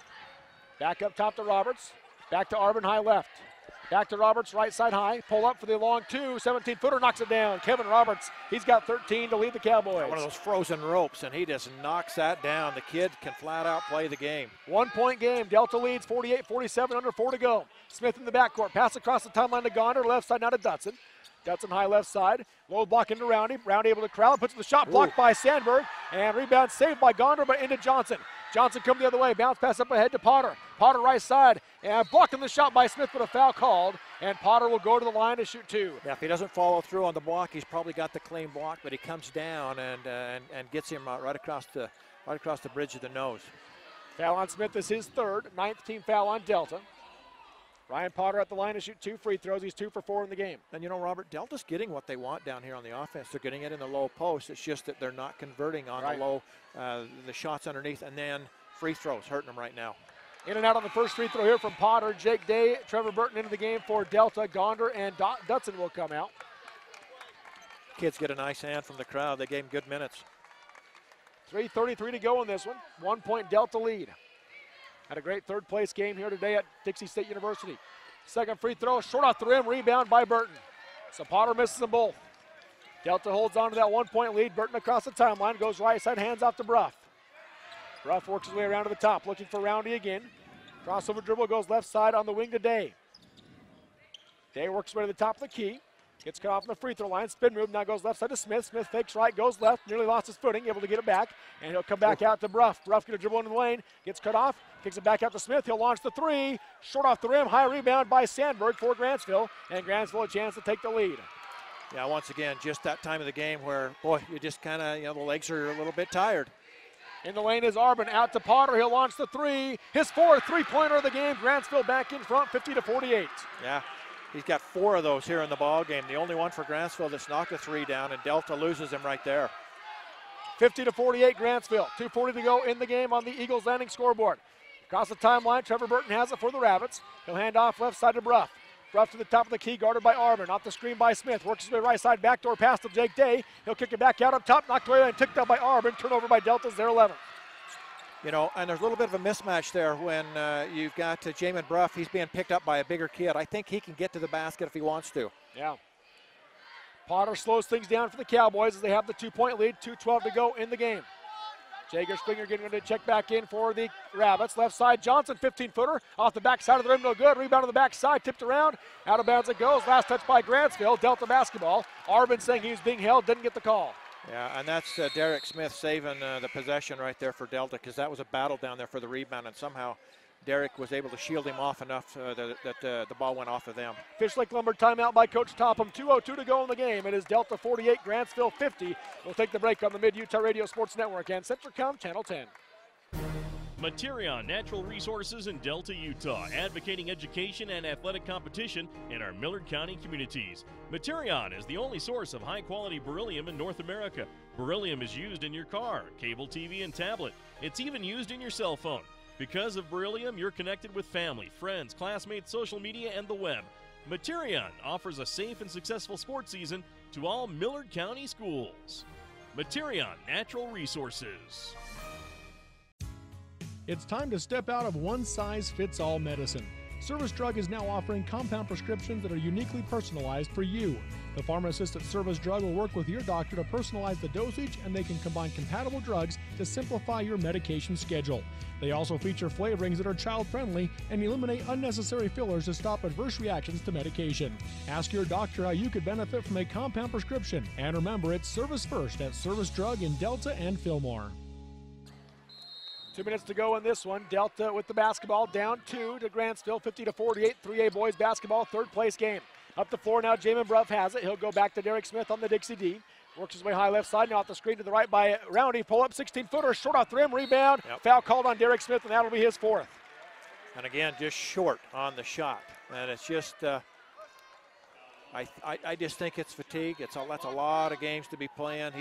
Back up top to Roberts. Back to Arbin, high left. Back to Roberts, right side high. Pull up for the long 2. 17-footer knocks it down. Kevin Roberts, he's got 13 to lead the Cowboys. One of those frozen ropes, and he just knocks that down. The kid can flat out play the game. 1 point game. Delta leads 48-47, under 4 to go. Smith in the backcourt. Pass across the timeline to Gonder. Left side now to Dutson. Dutson high left side. Low block into Roundy. Roundy able to crowd. Puts the shot blocked by Sandberg. And rebound saved by Gonder, but into Johnson. Johnson come the other way. Bounce pass up ahead to Potter. Potter right side. And blocking the shot by Smith, but a foul called. And Potter will go to the line to shoot 2. Yeah, if he doesn't follow through on the block, he's probably got the clean block, but he comes down and gets him right across the bridge of the nose. Foul on Smith is his 3rd. 9th team foul on Delta. Ryan Potter at the line to shoot 2 free throws. He's 2 for 4 in the game. And you know, Robert, Delta's getting what they want down here on the offense. They're getting it in the low post. It's just that they're not converting on the low, the shots underneath, and then free throws hurting them right now. In and out on the first free throw here from Potter. Jake Day, Trevor Burton into the game for Delta. Gonder and Dutson will come out. Kids get a nice hand from the crowd. They gave him good minutes. 3:33 to go in this one. 1 point Delta lead. Had a great 3rd place game here today at Dixie State University. Second free throw, short off the rim, rebound by Burton. So Potter misses them both. Delta holds on to that 1 point lead. Burton across the timeline, goes right side, hands off to Bruff. Bruff works his way around to the top, looking for Roundy again. Crossover dribble goes left side on the wing to Day. Day works his way to the top of the key. Gets cut off on the free throw line. Spin move now goes left side to Smith. Smith fakes right, goes left, nearly lost his footing, able to get it back. And he'll come back out to Bruff. Bruff going to dribble into the lane, gets cut off, kicks it back out to Smith. He'll launch the 3. Short off the rim, high rebound by Sandberg for Grantsville. And Grantsville a chance to take the lead. Yeah, once again, just that time of the game where, boy, you just kind of, the legs are a little bit tired. In the lane is Arbin, out to Potter. He'll launch the 3. His 4th three-pointer of the game. Grantsville back in front, 50-48. Yeah, he's got 4 of those here in the ball game. The only one for Grantsville that's knocked a 3 down, and Delta loses him right there. 50-48 Grantsville. 2:40 to go in the game on the Eagles landing scoreboard. Across the timeline, Trevor Burton has it for the Rabbits. He'll hand off left side to Bruff. Bruff to the top of the key, guarded by Arbin. Off the screen by Smith. Works his way right side, backdoor pass to Jake Day. He'll kick it back out up top, knocked away and ticked up by Arbin. Turnover by Delta's their 11th. You know, and there's a little bit of a mismatch there when you've got Jamin Bruff. He's being picked up by a bigger kid. I think he can get to the basket if he wants to. Yeah. Potter slows things down for the Cowboys as they have the 2-point lead. 2:12 to go in the game. Jager Springer getting ready to check back in for the Rabbits. Left side, Johnson, 15-footer. Off the back side of the rim, no good. Rebound on the back side, tipped around. Out of bounds it goes. Last touch by Grantsville. Delta basketball. Arbin saying he was being held, didn't get the call. Yeah, and that's Derek Smith saving the possession right there for Delta, because that was a battle down there for the rebound, and somehow Derek was able to shield him off enough that the ball went off of them. Fish Lake Lumber timeout by Coach Topham. 2:02 to go in the game. It is Delta 48, Grantsville 50. We'll take the break on the Mid-Utah Radio Sports Network and Centricom Channel 10. Materion Natural Resources in Delta, Utah, advocating education and athletic competition in our Millard County communities. Materion is the only source of high-quality beryllium in North America. Beryllium is used in your car, cable TV, and tablet. It's even used in your cell phone. Because of beryllium, you're connected with family, friends, classmates, social media, and the web. Materion offers a safe and successful sports season to all Millard County schools. Materion Natural Resources. It's time to step out of one-size-fits-all medicine. Service Drug is now offering compound prescriptions that are uniquely personalized for you. The pharmacist at Service Drug will work with your doctor to personalize the dosage, and they can combine compatible drugs to simplify your medication schedule. They also feature flavorings that are child-friendly and eliminate unnecessary fillers to stop adverse reactions to medication. Ask your doctor how you could benefit from a compound prescription. And remember, it's service first at Service Drug in Delta and Fillmore. 2 minutes to go in this one. Delta with the basketball, down 2 to Grantsville, 50-48. 3A boys basketball, third place game. Up the floor now, Jamin Bruff has it. He'll go back to Derek Smith on the Dixie D. Works his way high left side, now off the screen to the right by Roundy. Pull up, 16-footer, short off the rim, rebound. Yep. Foul called on Derek Smith, and that'll be his 4th. And again, just short on the shot. And it's just, I just think it's fatigue. That's a lot of games to be playing.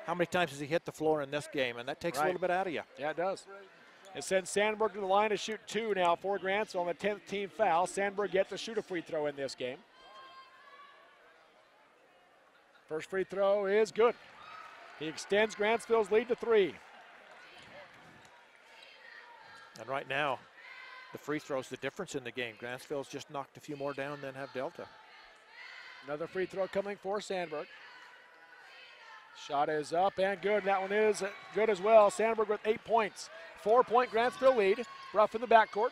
How many times has he hit the floor in this game? And that takes a little bit out of you. Yeah, it does. It sends Sandberg to the line to shoot 2 now for Grantsville on the 10th team foul. Sandberg gets to shoot a free throw in this game. First free throw is good. He extends Grantsville's lead to 3. And right now, the free throw's the difference in the game. Grantsville's just knocked a few more down than have Delta. Another free throw coming for Sandberg. Shot is up and good. That one is good as well. Sandberg with 8 points. 4-point Grantsville lead. Ruff in the backcourt.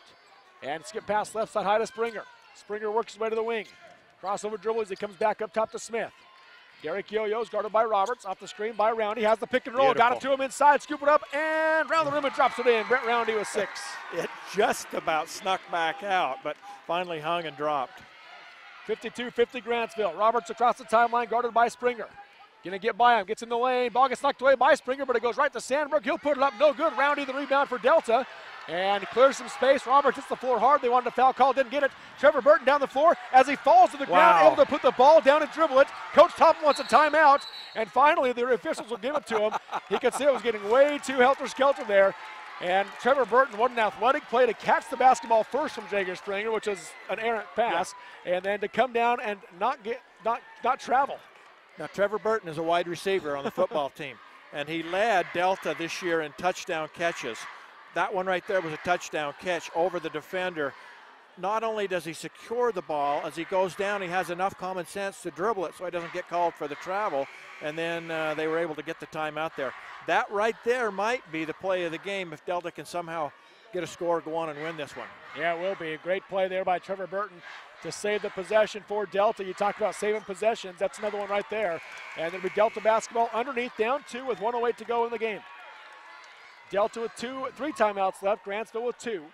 And skip pass left side high to Springer. Springer works his way to the wing. Crossover dribble as he comes back up top to Smith. Derek Yo-Yo's guarded by Roberts. Off the screen by Roundy. Has the pick and roll. Beautiful. Got it to him inside. Scoop it up and round the rim and drops it in. Brett Roundy with 6. It just about snuck back out, but finally hung and dropped. 52-50 Grantsville. Roberts across the timeline, guarded by Springer. Gonna get by him, gets in the lane. Ball gets knocked away by Springer, but it goes right to Sandberg. He'll put it up, no good. Roundy the rebound for Delta. And clears some space. Roberts hits the floor hard. They wanted a foul call, didn't get it. Trevor Burton down the floor as he falls to the ground, able to put the ball down and dribble it. Coach Topham wants a timeout, and finally the officials will give it to him. He could see it was getting way too helter-skelter there. And Trevor Burton, what an athletic play to catch the basketball first from Jager Springer, which is an errant pass, and then to come down and not travel. Now Trevor Burton is a wide receiver on the football team, and he led Delta this year in touchdown catches. That one right there was a touchdown catch over the defender. Not only does he secure the ball, as he goes down, he has enough common sense to dribble it so he doesn't get called for the travel, and then they were able to get the timeout there. That right there might be the play of the game if Delta can somehow get a score, go on and win this one. Yeah, it will be. A great play there by Trevor Burton to save the possession for Delta. You talk about saving possessions. That's another one right there. And it'll be Delta basketball underneath, down 2 with 1:08 to go in the game. Delta with 3 timeouts left. Grantsville with 2.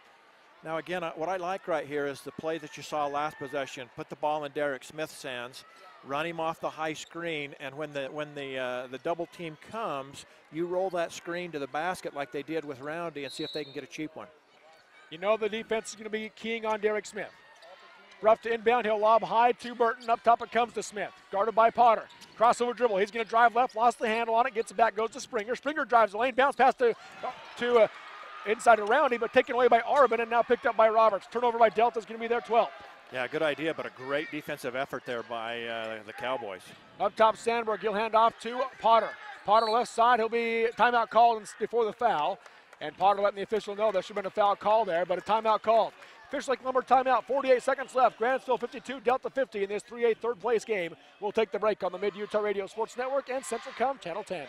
Now again, what I like right here is the play that you saw last possession. Put the ball in Derek Smith's hands, run him off the high screen, and when the double team comes, you roll that screen to the basket like they did with Roundy and see if they can get a cheap one. You know the defense is going to be keying on Derek Smith. Rough to inbound, he'll lob high to Burton. Up top it comes to Smith, guarded by Potter. Crossover dribble, he's going to drive left, lost the handle on it, gets it back, goes to Springer. Springer drives the lane, bounce pass to inside of Roundy, but taken away by Arbin and now picked up by Roberts. Turnover by Delta is going to be their 12th. Yeah, good idea, but a great defensive effort there by the Cowboys. Up top, Sandberg, he'll hand off to Potter. Potter left side, he'll be timeout called before the foul. And Potter letting the official know there should have been a foul call there, but a timeout called. Fish Lake Lumber timeout, 48 seconds left. Grantsville 52, Delta 50 in this 3A third place game. We'll take the break on the Mid-Utah Radio Sports Network and CentralCom Channel 10.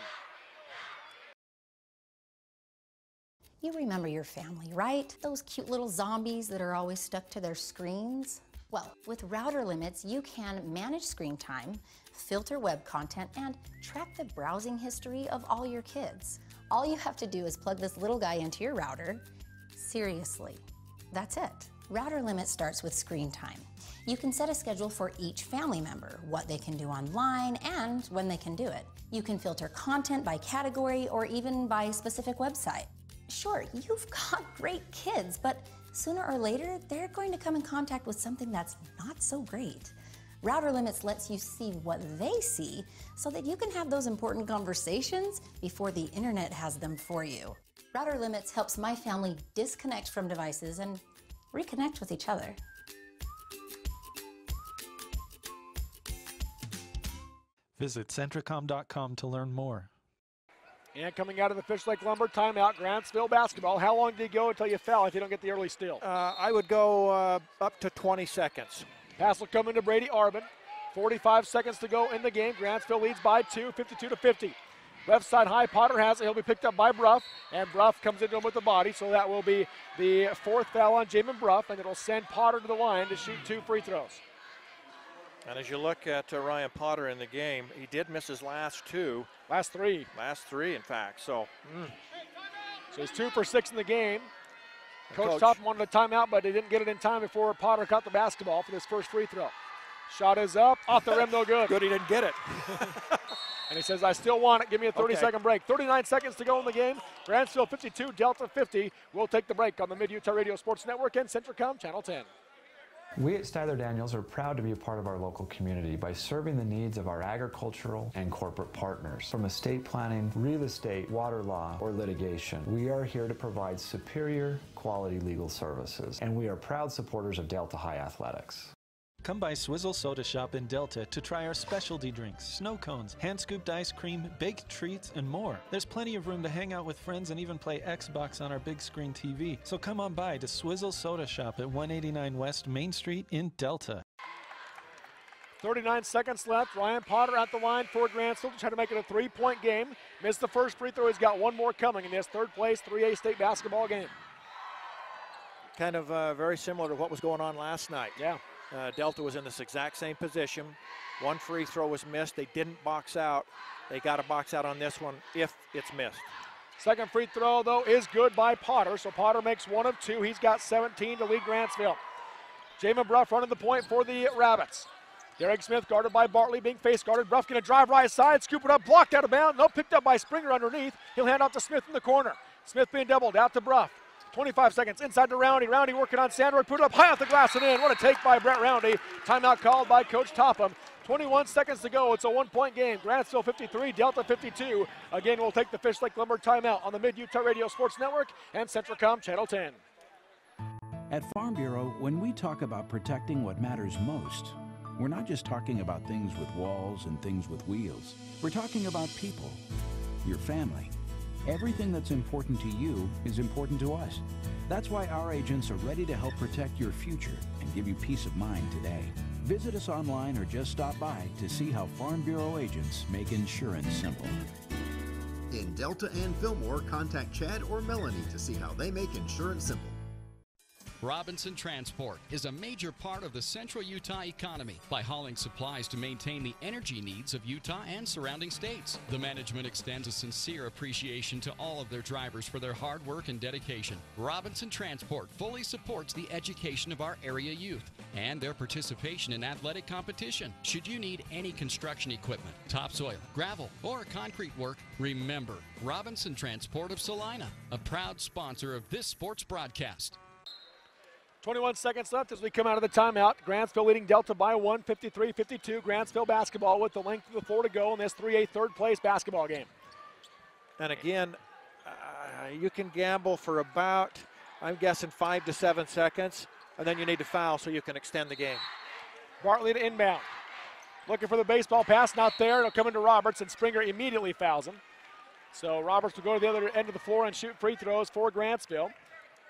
You remember your family, right? Those cute little zombies that are always stuck to their screens? Well, with router limits, you can manage screen time, filter web content, and track the browsing history of all your kids. All you have to do is plug this little guy into your router. Seriously, that's it. Router limit starts with screen time. You can set a schedule for each family member, what they can do online, and when they can do it. You can filter content by category or even by specific website. Sure, you've got great kids, but sooner or later, they're going to come in contact with something that's not so great. Router Limits lets you see what they see so that you can have those important conversations before the internet has them for you. Router Limits helps my family disconnect from devices and reconnect with each other. Visit Centricom.com to learn more. And coming out of the Fish Lake Lumber timeout, Grantsville basketball. How long did you go until you fell if you don't get the early steal? I would go up to 20 seconds. Pass will come into Brady Arbin. 45 seconds to go in the game. Grantsville leads by 2, 52-50. Left side high, Potter has it. He'll be picked up by Bruff, and Bruff comes into him with the body, so that will be the fourth foul on Jamin Bruff, and it'll send Potter to the line to shoot 2 free throws. And as you look at Ryan Potter in the game, he did miss his last 2. Last 3. Last 3, in fact. So he's 2 for 6 in the game. Coach Topham wanted a timeout, but he didn't get it in time before Potter caught the basketball for this first free throw. Shot is up, off the rim, no good. Good he didn't get it. And he says, I still want it. Give me a 30-second break. 39 seconds to go in the game. Grantsville 52, Delta 50. We'll take the break on the Mid-Utah Radio Sports Network and Centricom Channel 10. We at Styler Daniels are proud to be a part of our local community by serving the needs of our agricultural and corporate partners. From estate planning, real estate, water law, or litigation, we are here to provide superior quality legal services, and we are proud supporters of Delta High Athletics. Come by Swizzle Soda Shop in Delta to try our specialty drinks, snow cones, hand-scooped ice cream, baked treats, and more. There's plenty of room to hang out with friends and even play Xbox on our big screen TV. So come on by to Swizzle Soda Shop at 189 West Main Street in Delta. 39 seconds left. Ryan Potter at the line for Grantsville to try to make it a 3-point game. Missed the first free throw. He's got one more coming in this third place 3A state basketball game. Kind of very similar to what was going on last night. Yeah. Delta was in this exact same position. One free throw was missed. They didn't box out. They got to box out on this one if it's missed. Second free throw, though, is good by Potter. So Potter makes 1 of 2. He's got 17 to lead Grantsville. Jamin Bruff running the point for the Rabbits. Derek Smith guarded by Bartley, being face guarded. Bruff going to drive right side, scoop it up, blocked out of bounds. No, picked up by Springer underneath. He'll hand off to Smith in the corner. Smith being doubled out to Bruff. 25 seconds inside to Roundy. Roundy working on Sandroy, put it up high off the glass and in. What a take by Brett Roundy. Timeout called by Coach Topham. 21 seconds to go. It's a 1-point game. Grantsville 53, Delta 52. Again, we'll take the Fish Lake Lumber timeout on the Mid-Utah Radio Sports Network and Centricom Channel 10. At Farm Bureau, when we talk about protecting what matters most, we're not just talking about things with walls and things with wheels. We're talking about people, your family. Everything that's important to you is important to us. That's why our agents are ready to help protect your future and give you peace of mind today. Visit us online or just stop by to see how Farm Bureau agents make insurance simple. In Delta and Fillmore, contact Chad or Melanie to see how they make insurance simple. Robinson Transport is a major part of the central Utah economy by hauling supplies to maintain the energy needs of Utah and surrounding states. The management extends a sincere appreciation to all of their drivers for their hard work and dedication. Robinson Transport fully supports the education of our area youth and their participation in athletic competition. Should you need any construction equipment, topsoil, gravel, or concrete work, remember Robinson Transport of Salina, a proud sponsor of this sports broadcast. 21 seconds left as we come out of the timeout. Grantsville leading Delta by 1, 53-52. Grantsville basketball with the length of the floor to go in this 3A third place basketball game. And again, you can gamble for about, I'm guessing, 5 to 7 seconds, and then you need to foul so you can extend the game. Bartley to inbound. Looking for the baseball pass, not there. It'll come into Roberts, and Springer immediately fouls him. So Roberts will go to the other end of the floor and shoot free throws for Grantsville.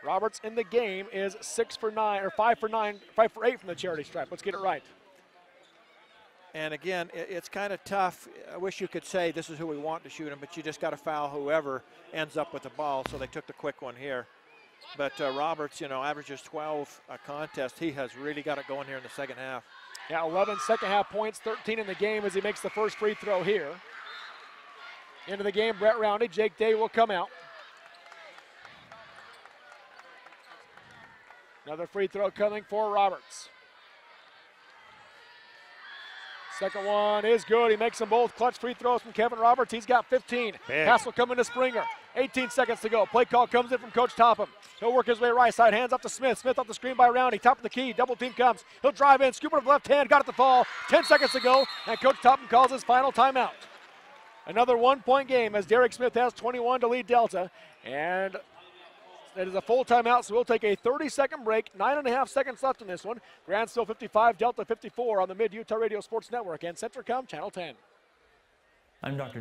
Roberts in the game is 5 for 8 from the charity stripe. Let's get it right. And again, it's kind of tough. I wish you could say this is who we want to shoot him, but you just got to foul whoever ends up with the ball. So they took the quick one here. But Roberts, averages 12 a contest. He has really got it going here in the second half. Yeah, 11 second half points, 13 in the game as he makes the first free throw here. Into the game, Brett Roundy. Jake Day will come out. Another free throw coming for Roberts. Second one is good. He makes them both. Clutch free throws from Kevin Roberts. He's got 15. Big. Pass will come into Springer. 18 seconds to go. Play call comes in from Coach Topham. He'll work his way right side. Hands off to Smith. Smith off the screen by Roundy. Top of the key. Double team comes. He'll drive in. Scoop it with left hand. Got it to fall. 10 seconds to go. And Coach Topham calls his final timeout. Another 1-point game as Derek Smith has 21 to lead Delta. And it is a full timeout, so we'll take a 30-second break. 9.5 seconds left in this one. Grantsville 55, Delta 54 on the Mid-Utah Radio Sports Network and Centricom Channel 10. I'm Dr.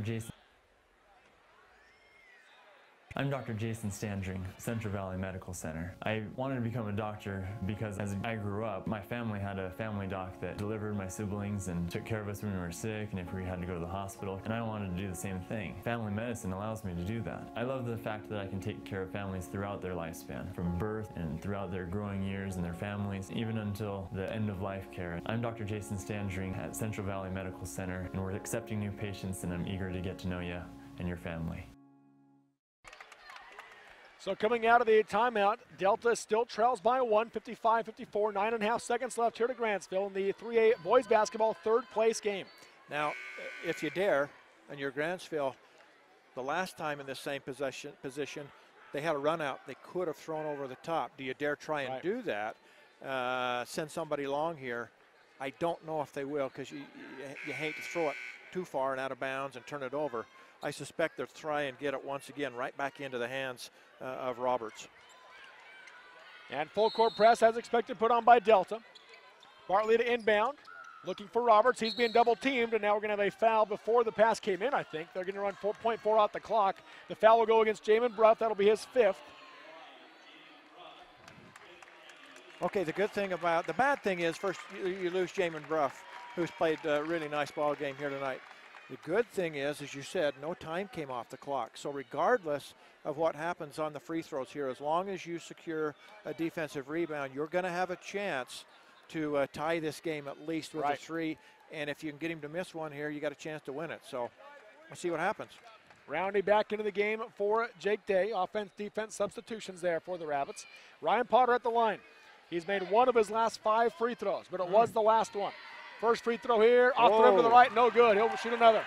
Jason Standring, Central Valley Medical Center. I wanted to become a doctor because as I grew up, my family had a family doc that delivered my siblings and took care of us when we were sick and if we had to go to the hospital, and I wanted to do the same thing. Family medicine allows me to do that. I love the fact that I can take care of families throughout their lifespan, from birth and throughout their growing years and their families, even until the end of life care. I'm Dr. Jason Standring at Central Valley Medical Center, and we're accepting new patients, and I'm eager to get to know you and your family. So coming out of the timeout, Delta still trails by 1, 55-54, 9.5 seconds left here to Grantsville in the 3A boys basketball third place game. Now, if you dare, and you're Grantsville, the last time in the same position, they had a run out. They could have thrown over the top. Do you dare try and do that? Send somebody long here? I don't know if they will, because you hate to throw it too far and out of bounds and turn it over. I suspect they'll try and get it once again right back into the hands of Roberts. And full court press as expected put on by Delta. Bartley to inbound, looking for Roberts. He's being double teamed, and now we're going to have a foul before the pass came in, I think. They're going to run 4.4 out the clock. The foul will go against Jamin Bruff. That'll be his 5th. Okay, the bad thing is, first you lose Jamin Bruff, who's played a really nice ball game here tonight. The good thing is, as you said, no time came off the clock. So regardless of what happens on the free throws here, as long as you secure a defensive rebound, you're going to have a chance to tie this game at least with a 3. And if you can get him to miss one here, you got a chance to win it. So we'll see what happens. Roundy back into the game for Jake Day. Offense, defense substitutions there for the Rabbits. Ryan Potter at the line. He's made one of his last 5 free throws, but it was the last one. First free throw here, off the rim to the right, no good. He'll shoot another.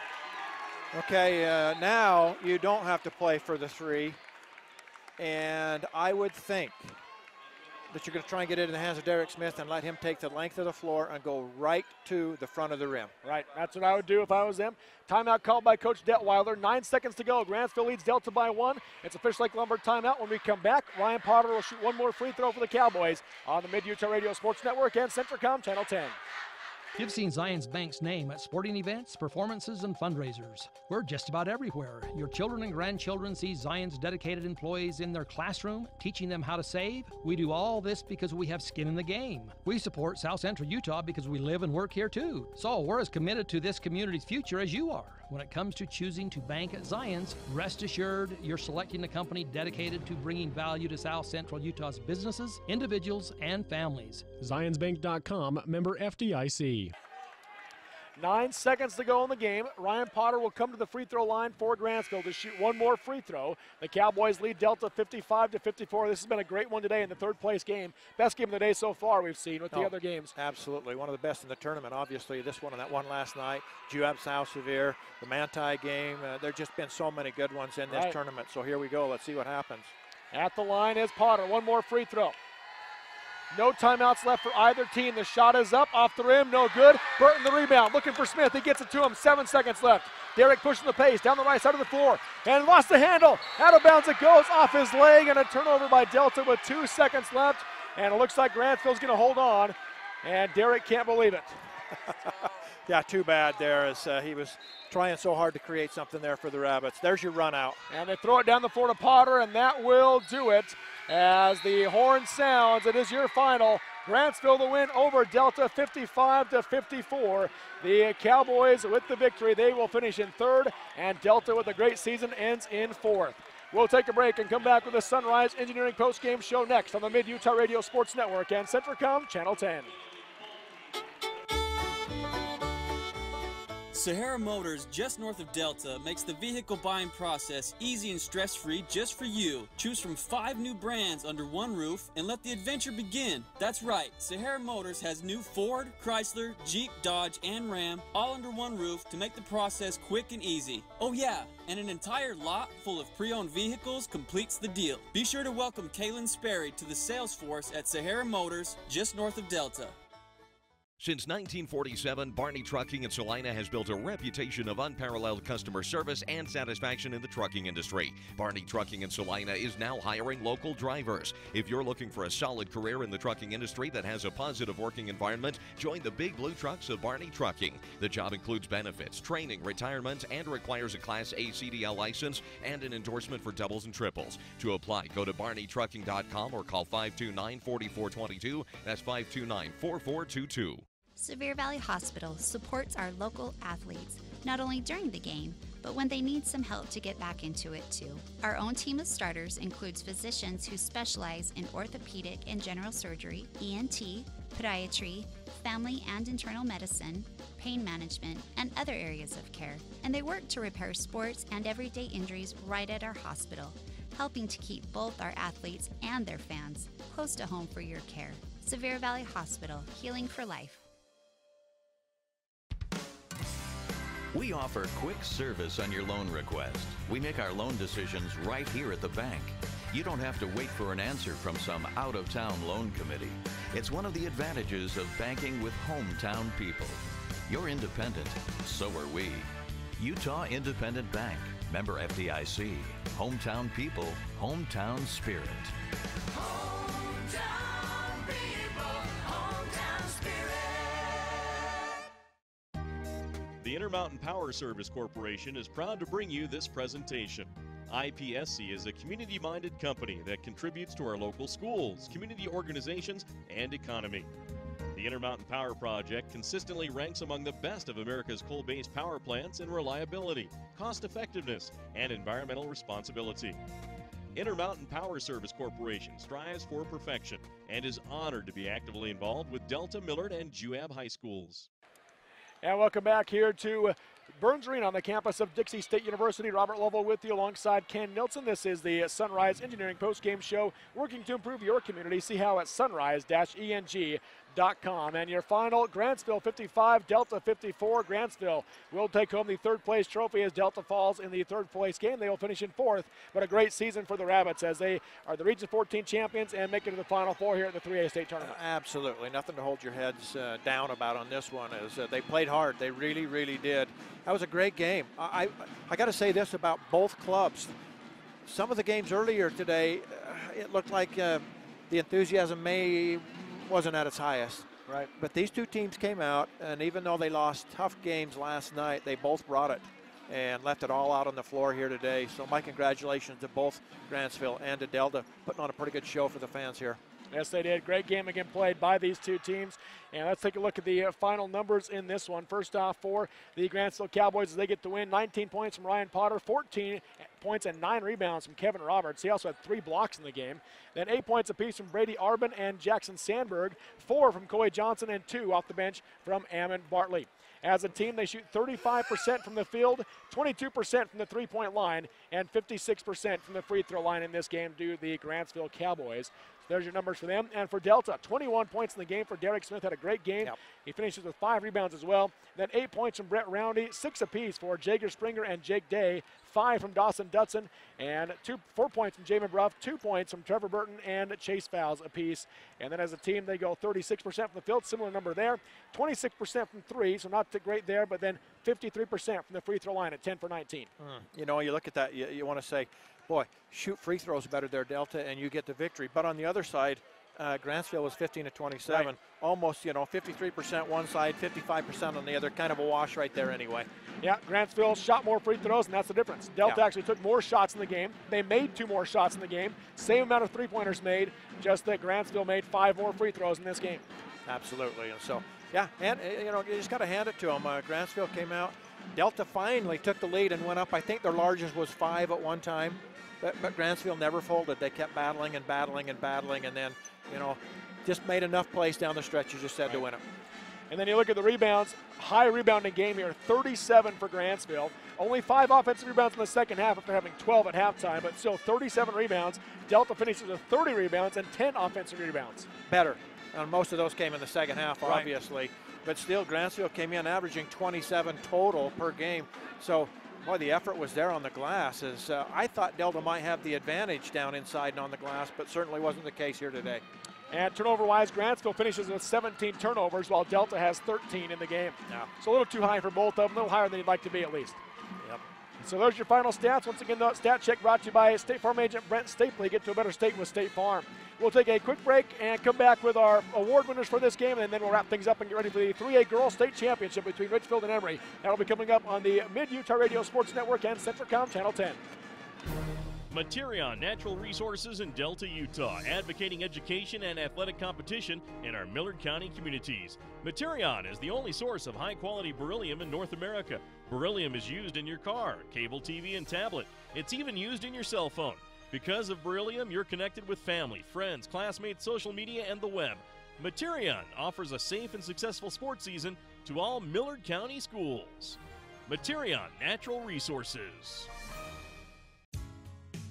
Okay, now you don't have to play for the 3. And I would think that you're going to try and get it in the hands of Derek Smith and let him take the length of the floor and go right to the front of the rim. Right, that's what I would do if I was them. Timeout called by Coach Detweiler. 9 seconds to go. Grantsville leads Delta by 1. It's a Fish Lake Lumber timeout. When we come back, Ryan Potter will shoot one more free throw for the Cowboys on the Mid-Utah Radio Sports Network and Centricom Channel 10. You've seen Zions Bank's name at sporting events, performances, and fundraisers. We're just about everywhere. Your children and grandchildren see Zions dedicated employees in their classroom, teaching them how to save. We do all this because we have skin in the game. We support South Central Utah because we live and work here too. So we're as committed to this community's future as you are. When it comes to choosing to bank at Zions, rest assured you're selecting a company dedicated to bringing value to South Central Utah's businesses, individuals, and families. ZionsBank.com, member FDIC. 9 seconds to go in the game. Ryan Potter will come to the free throw line for Grantsville to shoot one more free throw. The Cowboys lead Delta 55-54. This has been a great one today in the third place game. Best game of the day so far we've seen with the other games. Absolutely. One of the best in the tournament, obviously. This one and that one last night. Juab Severe, the Manti game. There's just been so many good ones in this tournament. So here we go. Let's see what happens. At the line is Potter. One more free throw. No timeouts left for either team. The shot is up, off the rim, no good. Burton the rebound, looking for Smith. He gets it to him, 7 seconds left. Derek pushing the pace down the right side of the floor and lost the handle. Out of bounds it goes, off his leg, and a turnover by Delta with 2 seconds left. And it looks like Grantsville's going to hold on, and Derek can't believe it. Yeah, too bad there as he was trying so hard to create something there for the Rabbits. There's your run out. And they throw it down the floor to Potter, and that will do it. As the horn sounds, it is your final. Grantsville the win over Delta 55-54. The Cowboys with the victory. They will finish in third, and Delta with a great season ends in fourth. We'll take a break and come back with the Sunrise Engineering postgame show next on the Mid-Utah Radio Sports Network and Centricom Channel 10. Sahara Motors, just north of Delta, makes the vehicle buying process easy and stress-free just for you. Choose from 5 new brands under one roof and let the adventure begin. That's right, Sahara Motors has new Ford, Chrysler, Jeep, Dodge, and Ram all under one roof to make the process quick and easy. Oh yeah, and an entire lot full of pre-owned vehicles completes the deal. Be sure to welcome Kaylin Sperry to the sales force at Sahara Motors, just north of Delta. Since 1947, Barney Trucking in Salina has built a reputation of unparalleled customer service and satisfaction in the trucking industry. Barney Trucking in Salina is now hiring local drivers. If you're looking for a solid career in the trucking industry that has a positive working environment, join the big blue trucks of Barney Trucking. The job includes benefits, training, retirement, and requires a Class A CDL license and an endorsement for doubles and triples. To apply, go to barneytrucking.com or call 529-4422. That's 529-4422. Sevier Valley Hospital supports our local athletes, not only during the game, but when they need some help to get back into it too. Our own team of starters includes physicians who specialize in orthopedic and general surgery, ENT, podiatry, family and internal medicine, pain management, and other areas of care. And they work to repair sports and everyday injuries right at our hospital, helping to keep both our athletes and their fans close to home for your care. Sevier Valley Hospital, healing for life. We offer quick service on your loan request. We make our loan decisions right here at the bank. You don't have to wait for an answer from some out-of-town loan committee. It's one of the advantages of banking with hometown people. You're independent, so are we. Utah Independent Bank, member FDIC. Hometown people, hometown spirit. Hometown people, hometown spirit. The Intermountain Power Service Corporation is proud to bring you this presentation. IPSC is a community-minded company that contributes to our local schools, community organizations, and economy. The Intermountain Power Project consistently ranks among the best of America's coal-based power plants in reliability, cost-effectiveness, and environmental responsibility. Intermountain Power Service Corporation strives for perfection and is honored to be actively involved with Delta, Millard, and Juab High Schools. And welcome back here to Burns Arena on the campus of Dixie State University. Robert Lovell with you alongside Ken Nilsson. This is the Sunrise Engineering postgame show, working to improve your community. See how at sunrise-eng.com. And your final, Grantsville 55, Delta 54. Grantsville will take home the third place trophy as Delta falls in the third place game. They will finish in fourth, but a great season for the Rabbits as they are the Region 14 champions and make it to the Final Four here at the 3A state tournament. Absolutely. Nothing to hold your heads down about on this one. As they played hard. They really, really did. That was a great game. I got to say this about both clubs. Some of the games earlier today, it looked like the enthusiasm wasn't at its highest. Right. But these two teams came out, and even though they lost tough games last night, they both brought it and left it all out on the floor here today. So my congratulations to both Grantsville and to Delta, putting on a pretty good show for the fans here. Yes, they did. Great game again played by these two teams. And let's take a look at the final numbers in this one. First off, for the Grantsville Cowboys as they get the win, 19 points from Ryan Potter, 14 points and 9 rebounds from Kevin Roberts. He also had 3 blocks in the game. Then 8 points apiece from Brady Arbin and Jackson Sandberg, 4 from Coy Johnson, and 2 off the bench from Ammon Bartley. As a team, they shoot 35% from the field, 22% from the three-point line, and 56% from the free throw line in this game due to the Grantsville Cowboys. So there's your numbers for them. And for Delta, 21 points in the game for Derek Smith. Had a great game. Yep. He finishes with 5 rebounds as well. Then 8 points from Brett Roundy, 6 apiece for Jager Springer and Jake Day, 5 from Dawson Dutson, and 4 points from Jamin Bruff, 2 points from Trevor Burton and Chase Fowles apiece. And then as a team, they go 36% from the field, similar number there, 26% from 3, so not great there, but then 53% from the free throw line at 10 for 19. You know, you look at that, you want to say, boy, shoot free throws better there, Delta, and you get the victory. But on the other side, Grantsville was 15 to 27, right. Almost, 53% one side, 55% on the other, kind of a wash right there anyway. Yeah, Grantsville shot more free throws, and that's the difference. Delta actually took more shots in the game. They made 2 more shots in the game. Same amount of three-pointers made, just that Grantsville made 5 more free throws in this game. Absolutely, and so, yeah, and, you just got to hand it to them. Grantsville came out. Delta finally took the lead and went up. I think their largest was 5 at one time, but Grantsville never folded. They kept battling and battling and battling, and then, just made enough plays down the stretch, you just said, to win it. And then you look at the rebounds, high rebounding game here, 37 for Grantsville. Only 5 offensive rebounds in the second half after having 12 at halftime, but still 37 rebounds. Delta finishes with 30 rebounds and 10 offensive rebounds. Better. Most of those came in the second half, obviously. But still, Grantsville came in averaging 27 total per game. So, boy, the effort was there on the glass. I thought Delta might have the advantage down inside and on the glass, but certainly wasn't the case here today. And turnover-wise, Grantsville finishes with 17 turnovers, while Delta has 13 in the game. Yeah. So a little too high for both of them, a little higher than you'd like to be at least. Yep. So there's your final stats. Once again, the stat check brought to you by State Farm agent Brent Stapley. Get to a better state with State Farm. We'll take a quick break and come back with our award winners for this game, and then we'll wrap things up and get ready for the 3A Girls State Championship between Richfield and Emory. That'll be coming up on the Mid-Utah Radio Sports Network and Centricom Channel 10. Materion Natural Resources in Delta, Utah, advocating education and athletic competition in our Millard County communities. Materion is the only source of high-quality beryllium in North America. Beryllium is used in your car, cable TV, and tablet. It's even used in your cell phone. Because of beryllium, you're connected with family, friends, classmates, social media, and the web. Materion offers a safe and successful sports season to all Millard County schools. Materion Natural Resources.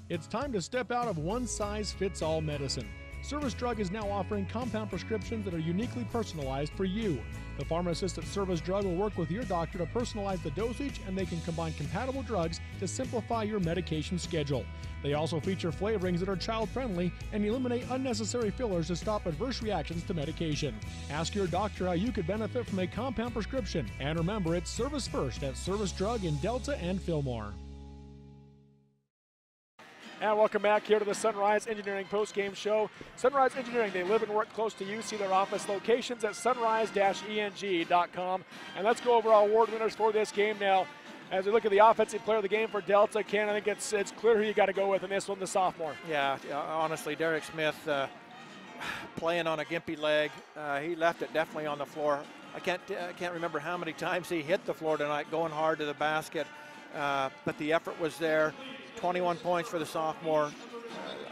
It's time to step out of one-size-fits-all medicine. Service Drug is now offering compound prescriptions that are uniquely personalized for you. The pharmacist at Service Drug will work with your doctor to personalize the dosage, and they can combine compatible drugs to simplify your medication schedule. They also feature flavorings that are child-friendly and eliminate unnecessary fillers to stop adverse reactions to medication. Ask your doctor how you could benefit from a compound prescription. And remember, it's Service First at Service Drug in Delta and Fillmore. And welcome back here to the Sunrise Engineering post-game show. Sunrise Engineering, they live and work close to you. See their office locations at sunrise-eng.com. And let's go over our award winners for this game now. As we look at the offensive player of the game for Delta, Ken, I think it's clear who you got to go with in this one, the sophomore. Yeah, honestly, Derek Smith playing on a gimpy leg. He left it definitely on the floor. I can't remember how many times he hit the floor tonight going hard to the basket, but the effort was there. 21 points for the sophomore.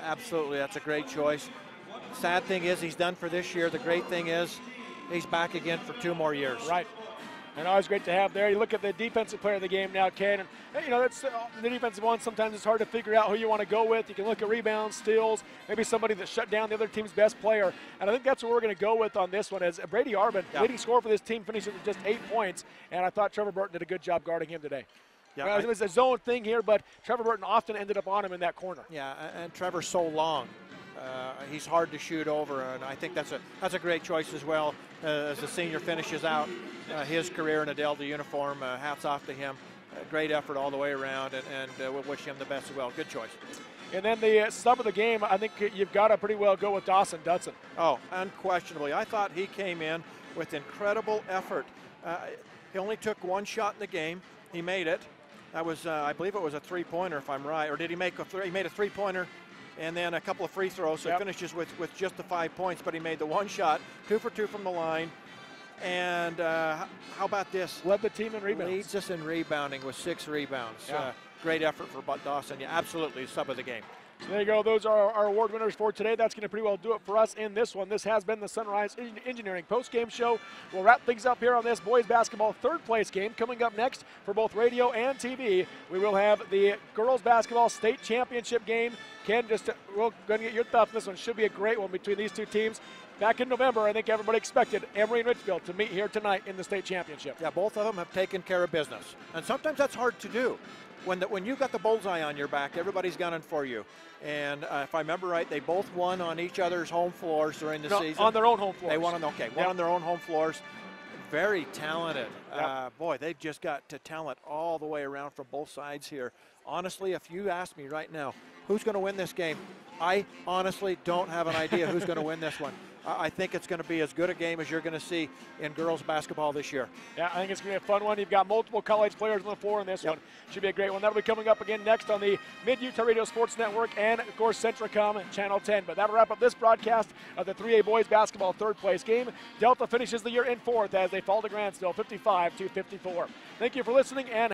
Absolutely, that's a great choice. Sad thing is he's done for this year. The great thing is he's back again for 2 more years. Right. And always great to have there. You look at the defensive player of the game now, Ken. And, you know, that's the defensive one. Sometimes it's hard to figure out who you want to go with. You can look at rebounds, steals, maybe somebody that shut down the other team's best player. And I think that's what we're going to go with on this one. As Brady Arbin, leading scorer for this team, finishes with just 8 points. And I thought Trevor Burton did a good job guarding him today. Yeah, it was a zone thing here, but Trevor Burton often ended up on him in that corner. Yeah, and Trevor's so long. He's hard to shoot over, and I think that's a great choice as well. As the senior finishes out his career in a Delta uniform, hats off to him. Great effort all the way around, and we'll wish him the best as well. Good choice. And then the sub of the game, I think you've got to pretty well go with Dawson Dudson. Oh, unquestionably. I thought he came in with incredible effort. He only took 1 shot in the game. He made it. That was, I believe it was a 3-pointer, if I'm right. Or did he make a three? He made a 3-pointer and then a couple of free throws. So he finishes with just the 5 points, but he made the 1 shot, 2 for 2 from the line. And how about this? Led the team in rebounds. Leads us in rebounding with 6 rebounds. Yeah. Great effort for Dawson. Yeah, absolutely, sub of the game. So there you go. Those are our award winners for today. That's going to pretty well do it for us in this one. This has been the Sunrise Engineering post-game show. We'll wrap things up here on this boys basketball 3rd place game. Coming up next for both radio and TV, we will have the girls basketball state championship game. Ken, we're going to get your thoughts. This one should be a great one between these 2 teams. Back in November, I think everybody expected Emory and Richfield to meet here tonight in the state championship. Yeah, both of them have taken care of business. And sometimes that's hard to do. When you've got the bullseye on your back, everybody's gunning for you. And if I remember right, they both won on each other's home floors during the season. On their own home floors. They won on their own home floors. Very talented. Boy, they've just got talent all the way around from both sides here. Honestly, if you ask me right now, who's going to win this game? I honestly don't have an idea who's going to win this one. I think it's going to be as good a game as you're going to see in girls basketball this year. Yeah, I think it's going to be a fun one. You've got multiple college players on the floor in this one. Should be a great one. That'll be coming up again next on the Mid-Utah Radio Sports Network and, of course, Centricom Channel 10. But that'll wrap up this broadcast of the 3A boys basketball 3rd place game. Delta finishes the year in 4th as they fall to Grantsville 55-54. Thank you for listening and